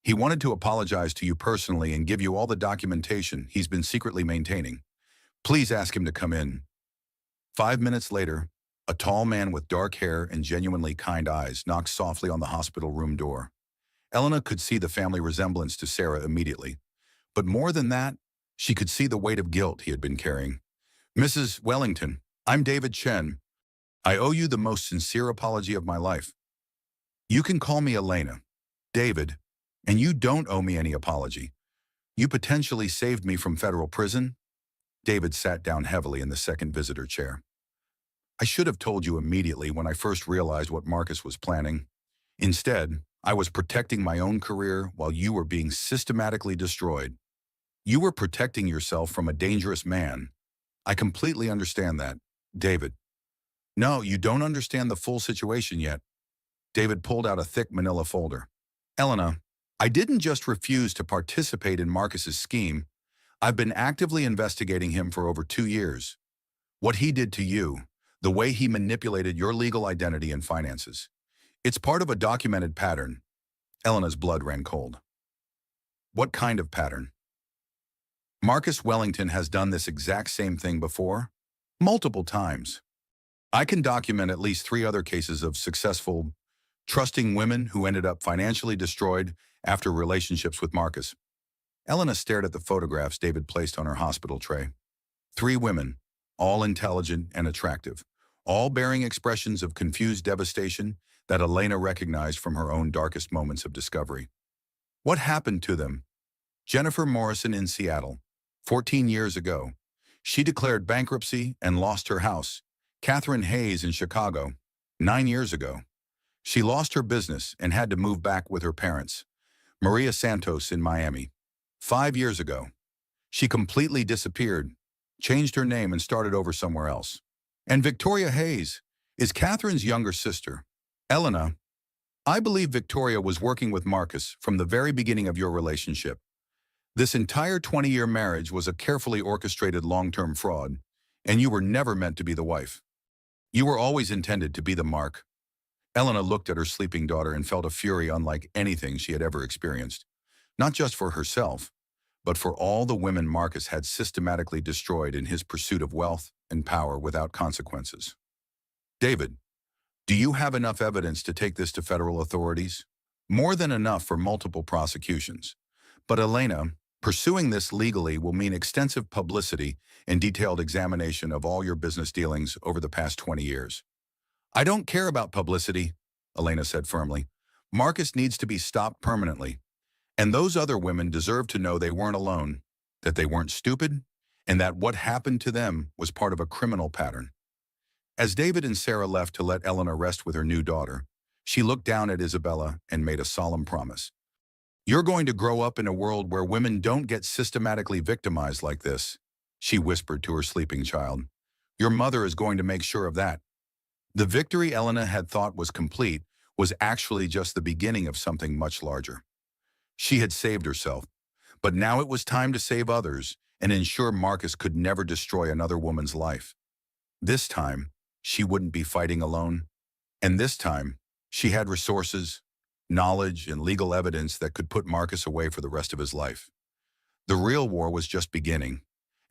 S1: He wanted to apologize to you personally and give you all the documentation he's been secretly maintaining. Please ask him to come in. 5 minutes later, a tall man with dark hair and genuinely kind eyes knocked softly on the hospital room door. Elena could see the family resemblance to Sarah immediately. But more than that, she could see the weight of guilt he had been carrying. Mrs. Wellington, I'm David Chen. I owe you the most sincere apology of my life. You can call me Elena. David, and you don't owe me any apology. You potentially saved me from federal prison. David sat down heavily in the second visitor chair. I should have told you immediately when I first realized what Marcus was planning. Instead, I was protecting my own career while you were being systematically destroyed. You were protecting yourself from a dangerous man. I completely understand that, David. No, you don't understand the full situation yet. David pulled out a thick manila folder. Elena, I didn't just refuse to participate in Marcus's scheme. I've been actively investigating him for over 2 years. What he did to you, the way he manipulated your legal identity and finances. It's part of a documented pattern. Elena's blood ran cold. What kind of pattern? Marcus Wellington has done this exact same thing before, multiple times. I can document at least 3 other cases of successful, trusting women who ended up financially destroyed after relationships with Marcus. Elena stared at the photographs David placed on her hospital tray. 3 women, all intelligent and attractive, all bearing expressions of confused devastation that Elena recognized from her own darkest moments of discovery. What happened to them? Jennifer Morrison in Seattle, 14 years ago. She declared bankruptcy and lost her house. Catherine Hayes in Chicago, 9 years ago. She lost her business and had to move back with her parents. Maria Santos in Miami, 5 years ago. She completely disappeared, changed her name and started over somewhere else. And Victoria Hayes is Catherine's younger sister. Elena, I believe Victoria was working with Marcus from the very beginning of your relationship. This entire 20-year marriage was a carefully orchestrated long-term fraud, and you were never meant to be the wife. You were always intended to be the mark. Elena looked at her sleeping daughter and felt a fury unlike anything she had ever experienced, not just for herself, but for all the women Marcus had systematically destroyed in his pursuit of wealth and power without consequences. David, do you have enough evidence to take this to federal authorities? More than enough for multiple prosecutions. But Elena, pursuing this legally will mean extensive publicity and detailed examination of all your business dealings over the past 20 years. I don't care about publicity, Elena said firmly. Marcus needs to be stopped permanently. And those other women deserve to know they weren't alone, that they weren't stupid, and that what happened to them was part of a criminal pattern. As David and Sarah left to let Elena rest with her new daughter, she looked down at Isabella and made a solemn promise. You're going to grow up in a world where women don't get systematically victimized like this, she whispered to her sleeping child. Your mother is going to make sure of that. The victory Elena had thought was complete was actually just the beginning of something much larger. She had saved herself, but now it was time to save others and ensure Marcus could never destroy another woman's life. This time, she wouldn't be fighting alone. And this time, she had resources, knowledge, and legal evidence that could put Marcus away for the rest of his life. The real war was just beginning,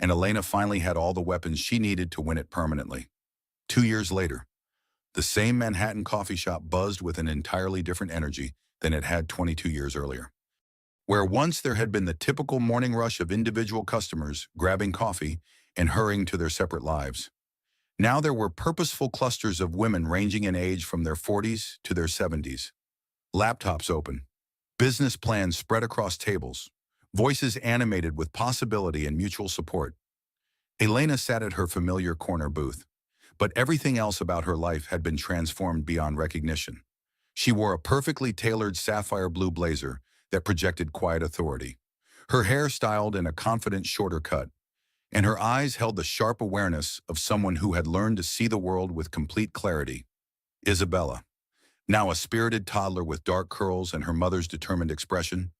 S1: and Elena finally had all the weapons she needed to win it permanently. 2 years later, the same Manhattan coffee shop buzzed with an entirely different energy than it had 22 years earlier. Where once there had been the typical morning rush of individual customers grabbing coffee and hurrying to their separate lives, now there were purposeful clusters of women ranging in age from their 40s to their 70s. Laptops open, business plans spread across tables, voices animated with possibility and mutual support. Elena sat at her familiar corner booth, but everything else about her life had been transformed beyond recognition. She wore a perfectly tailored sapphire blue blazer that projected quiet authority, her hair styled in a confident shorter cut, and her eyes held the sharp awareness of someone who had learned to see the world with complete clarity. Isabella, now a spirited toddler with dark curls and her mother's determined expression,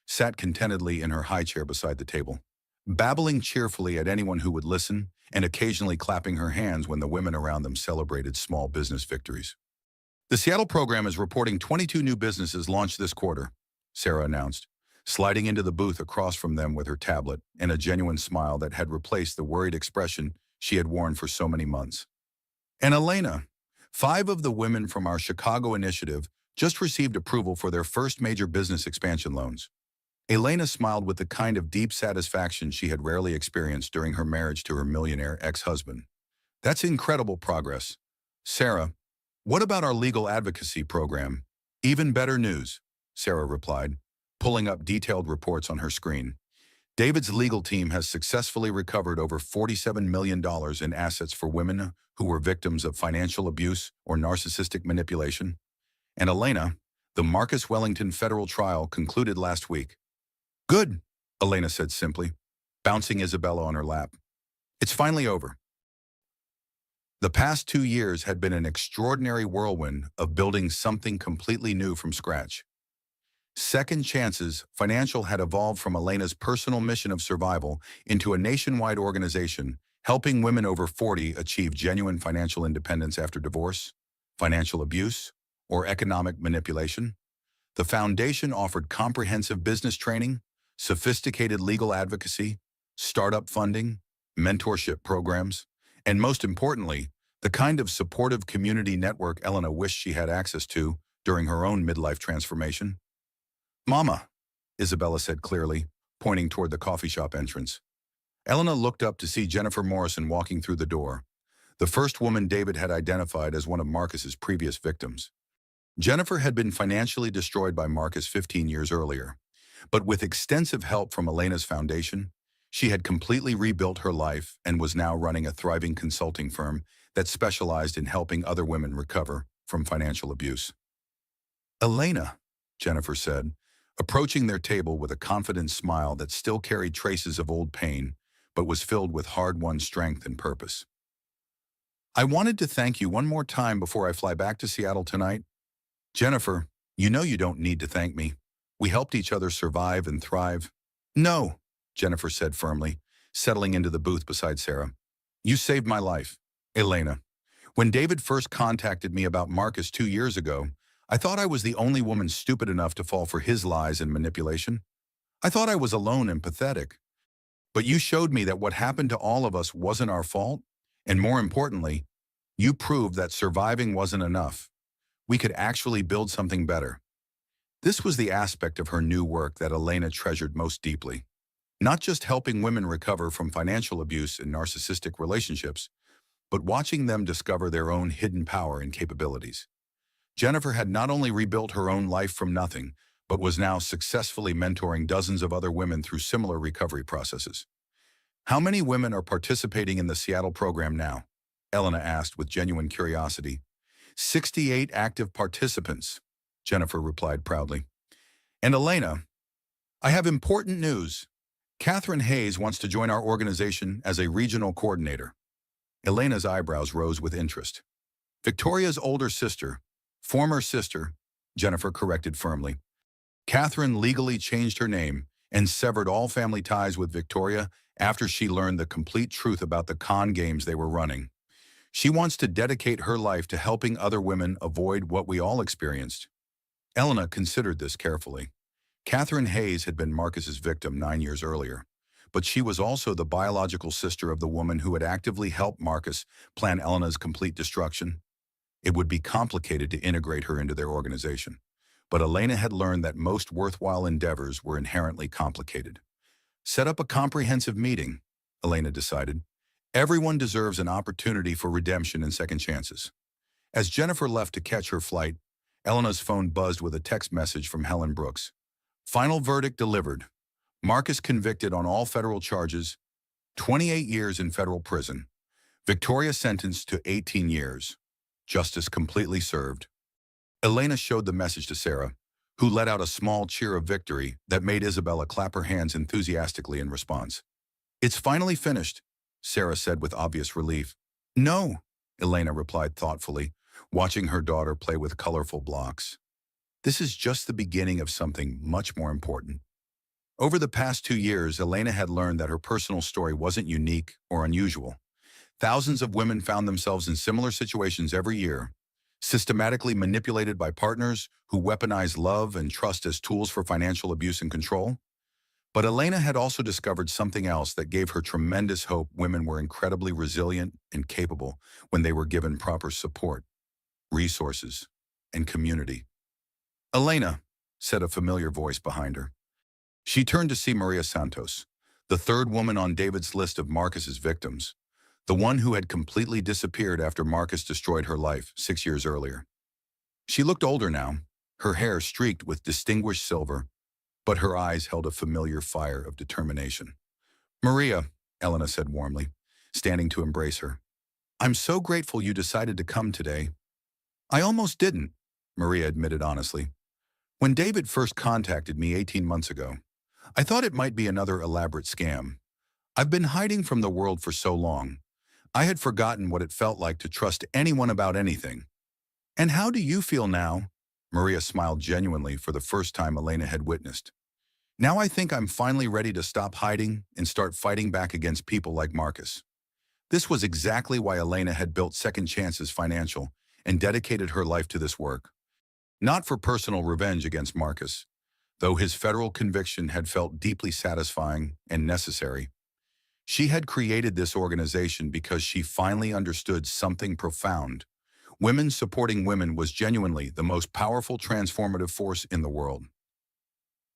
S1: sat contentedly in her high chair beside the table, babbling cheerfully at anyone who would listen and occasionally clapping her hands when the women around them celebrated small business victories. The Seattle program is reporting 22 new businesses launched this quarter, Sarah announced, sliding into the booth across from them with her tablet and a genuine smile that had replaced the worried expression she had worn for so many months. And Elena, 5 of the women from our Chicago initiative just received approval for their first major business expansion loans. Elena smiled with the kind of deep satisfaction she had rarely experienced during her marriage to her millionaire ex-husband. That's incredible progress. Sarah, what about our legal advocacy program? Even better news, Sarah replied, pulling up detailed reports on her screen. David's legal team has successfully recovered over $47 million in assets for women who were victims of financial abuse or narcissistic manipulation. And Elena, the Marcus Wellington federal trial concluded last week. Good, Elena said simply, bouncing Isabella on her lap. It's finally over. The past 2 years had been an extraordinary whirlwind of building something completely new from scratch. Second Chances Financial had evolved from Elena's personal mission of survival into a nationwide organization helping women over 40 achieve genuine financial independence after divorce, financial abuse, or economic manipulation. The foundation offered comprehensive business training, sophisticated legal advocacy, startup funding, mentorship programs, and most importantly, the kind of supportive community network Elena wished she had access to during her own midlife transformation. Mama, Isabella said clearly, pointing toward the coffee shop entrance. Elena looked up to see Jennifer Morrison walking through the door, the first woman David had identified as one of Marcus's previous victims. Jennifer had been financially destroyed by Marcus 15 years earlier, but with extensive help from Elena's foundation, she had completely rebuilt her life and was now running a thriving consulting firm that specialized in helping other women recover from financial abuse. Elena, Jennifer said, approaching their table with a confident smile that still carried traces of old pain, but was filled with hard-won strength and purpose. I wanted to thank you one more time before I fly back to Seattle tonight. Jennifer, you know you don't need to thank me. We helped each other survive and thrive. No, Jennifer said firmly, settling into the booth beside Sarah. You saved my life. Elena, when David first contacted me about Marcus 2 years ago, I thought I was the only woman stupid enough to fall for his lies and manipulation. I thought I was alone and pathetic. But you showed me that what happened to all of us wasn't our fault, and more importantly, you proved that surviving wasn't enough. We could actually build something better. This was the aspect of her new work that Elena treasured most deeply. Not just helping women recover from financial abuse and narcissistic relationships, but watching them discover their own hidden power and capabilities. Jennifer had not only rebuilt her own life from nothing, but was now successfully mentoring dozens of other women through similar recovery processes. How many women are participating in the Seattle program now? Elena asked with genuine curiosity. 68 active participants, Jennifer replied proudly. And Elena, I have important news. Catherine Hayes wants to join our organization as a regional coordinator. Elena's eyebrows rose with interest. Victoria's older sister, former sister, Jennifer corrected firmly. Catherine legally changed her name and severed all family ties with Victoria after she learned the complete truth about the con games they were running. She wants to dedicate her life to helping other women avoid what we all experienced. Elena considered this carefully. Catherine Hayes had been Marcus's victim 9 years earlier, but she was also the biological sister of the woman who had actively helped Marcus plan Elena's complete destruction. It would be complicated to integrate her into their organization. But Elena had learned that most worthwhile endeavors were inherently complicated. Set up a comprehensive meeting, Elena decided. Everyone deserves an opportunity for redemption and second chances. As Jennifer left to catch her flight, Elena's phone buzzed with a text message from Helen Brooks. Final verdict delivered. Marcus convicted on all federal charges, 28 years in federal prison. Victoria sentenced to 18 years. Justice completely served. Elena showed the message to Sarah, who let out a small cheer of victory that made Isabella clap her hands enthusiastically in response. "It's finally finished," Sarah said with obvious relief. "No," Elena replied thoughtfully, watching her daughter play with colorful blocks. "This is just the beginning of something much more important." Over the past 2 years, Elena had learned that her personal story wasn't unique or unusual. Thousands of women found themselves in similar situations every year, systematically manipulated by partners who weaponize love and trust as tools for financial abuse and control. But Elena had also discovered something else that gave her tremendous hope. Women were incredibly resilient and capable when they were given proper support, resources, and community. "Elena," said a familiar voice behind her. She turned to see Maria Santos, the third woman on David's list of Marcus's victims, the one who had completely disappeared after Marcus destroyed her life 6 years earlier. She looked older now, her hair streaked with distinguished silver, but her eyes held a familiar fire of determination. "Maria," Elena said warmly, standing to embrace her. "I'm so grateful you decided to come today." "I almost didn't," Maria admitted honestly. "When David first contacted me 18 months ago, I thought it might be another elaborate scam. I've been hiding from the world for so long. I had forgotten what it felt like to trust anyone about anything." "And how do you feel now?" Maria smiled genuinely for the first time Elena had witnessed. "Now I think I'm finally ready to stop hiding and start fighting back against people like Marcus." This was exactly why Elena had built Second Chances Financial and dedicated her life to this work. Not for personal revenge against Marcus, though his federal conviction had felt deeply satisfying and necessary. She had created this organization because she finally understood something profound. Women supporting women was genuinely the most powerful transformative force in the world.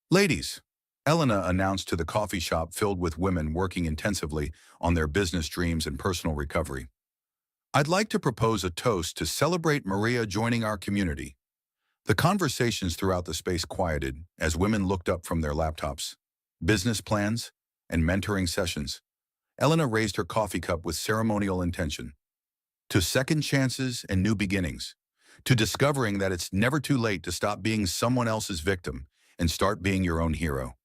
S1: "Ladies," Elena announced to the coffee shop filled with women working intensively on their business dreams and personal recovery, "I'd like to propose a toast to celebrate Maria joining our community." The conversations throughout the space quieted as women looked up from their laptops, business plans, and mentoring sessions. Elena raised her coffee cup with ceremonial intention. "To second chances and new beginnings. To discovering that it's never too late to stop being someone else's victim and start being your own hero.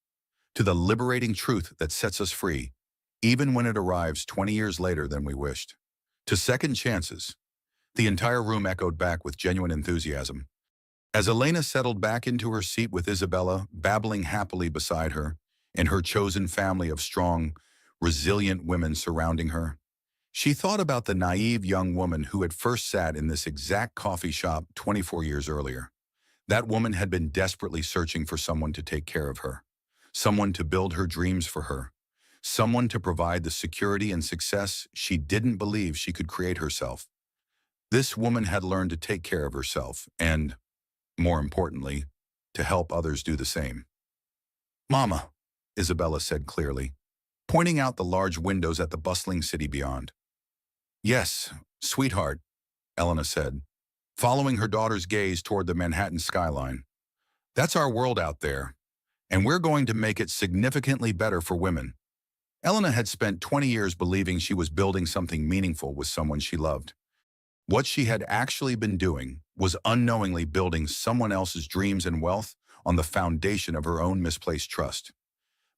S1: To the liberating truth that sets us free, even when it arrives 20 years later than we wished. To second chances." The entire room echoed back with genuine enthusiasm. As Elena settled back into her seat with Isabella babbling happily beside her and her chosen family of strong, resilient women surrounding her, she thought about the naive young woman who had first sat in this exact coffee shop 24 years earlier. That woman had been desperately searching for someone to take care of her, someone to build her dreams for her, someone to provide the security and success she didn't believe she could create herself. This woman had learned to take care of herself and, more importantly, to help others do the same. "Mama," Isabella said clearly, pointing out the large windows at the bustling city beyond. "Yes, sweetheart," Elena said, following her daughter's gaze toward the Manhattan skyline. "That's our world out there, and we're going to make it significantly better for women." Elena had spent 20 years believing she was building something meaningful with someone she loved. What she had actually been doing was unknowingly building someone else's dreams and wealth on the foundation of her own misplaced trust.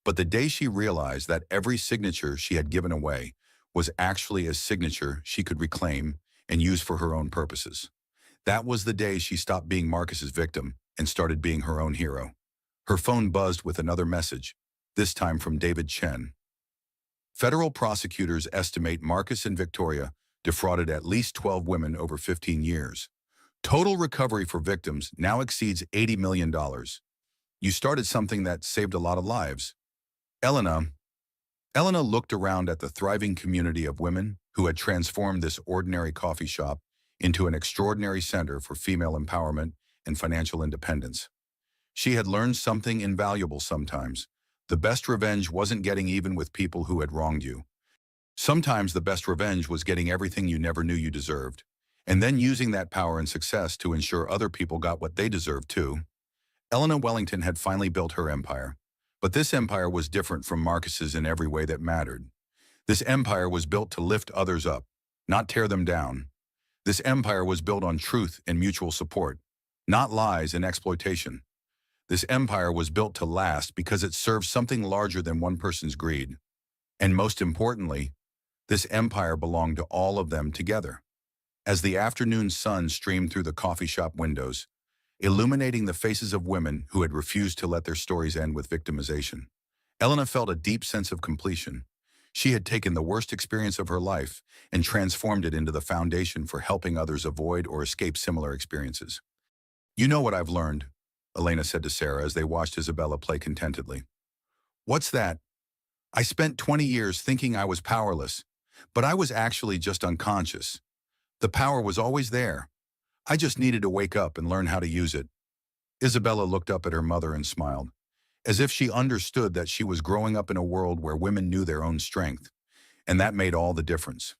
S1: But the day she realized that every signature she had given away was actually a signature she could reclaim and use for her own purposes, that was the day she stopped being Marcus's victim and started being her own hero. Her phone buzzed with another message, this time from David Chen. Federal prosecutors estimate Marcus and Victoria defrauded at least 12 women over 15 years. Total recovery for victims now exceeds $80 million. You started something that saved a lot of lives. Elena looked around at the thriving community of women who had transformed this ordinary coffee shop into an extraordinary center for female empowerment and financial independence. She had learned something invaluable sometimes. The best revenge wasn't getting even with people who had wronged you. Sometimes the best revenge was getting everything you never knew you deserved, and then using that power and success to ensure other people got what they deserved too. Elena Wellington had finally built her empire. But this empire was different from Marcus's in every way that mattered. This empire was built to lift others up, not tear them down. This empire was built on truth and mutual support, not lies and exploitation. This empire was built to last because it served something larger than one person's greed. And most importantly, this empire belonged to all of them together. As the afternoon sun streamed through the coffee shop windows, illuminating the faces of women who had refused to let their stories end with victimization, Elena felt a deep sense of completion. She had taken the worst experience of her life and transformed it into the foundation for helping others avoid or escape similar experiences. "You know what I've learned," Elena said to Sarah as they watched Isabella play contentedly. "What's that?" "I spent 20 years thinking I was powerless, but I was actually just unconscious. The power was always there. I just needed to wake up and learn how to use it." Isabella looked up at her mother and smiled, as if she understood that she was growing up in a world where women knew their own strength, and that made all the difference.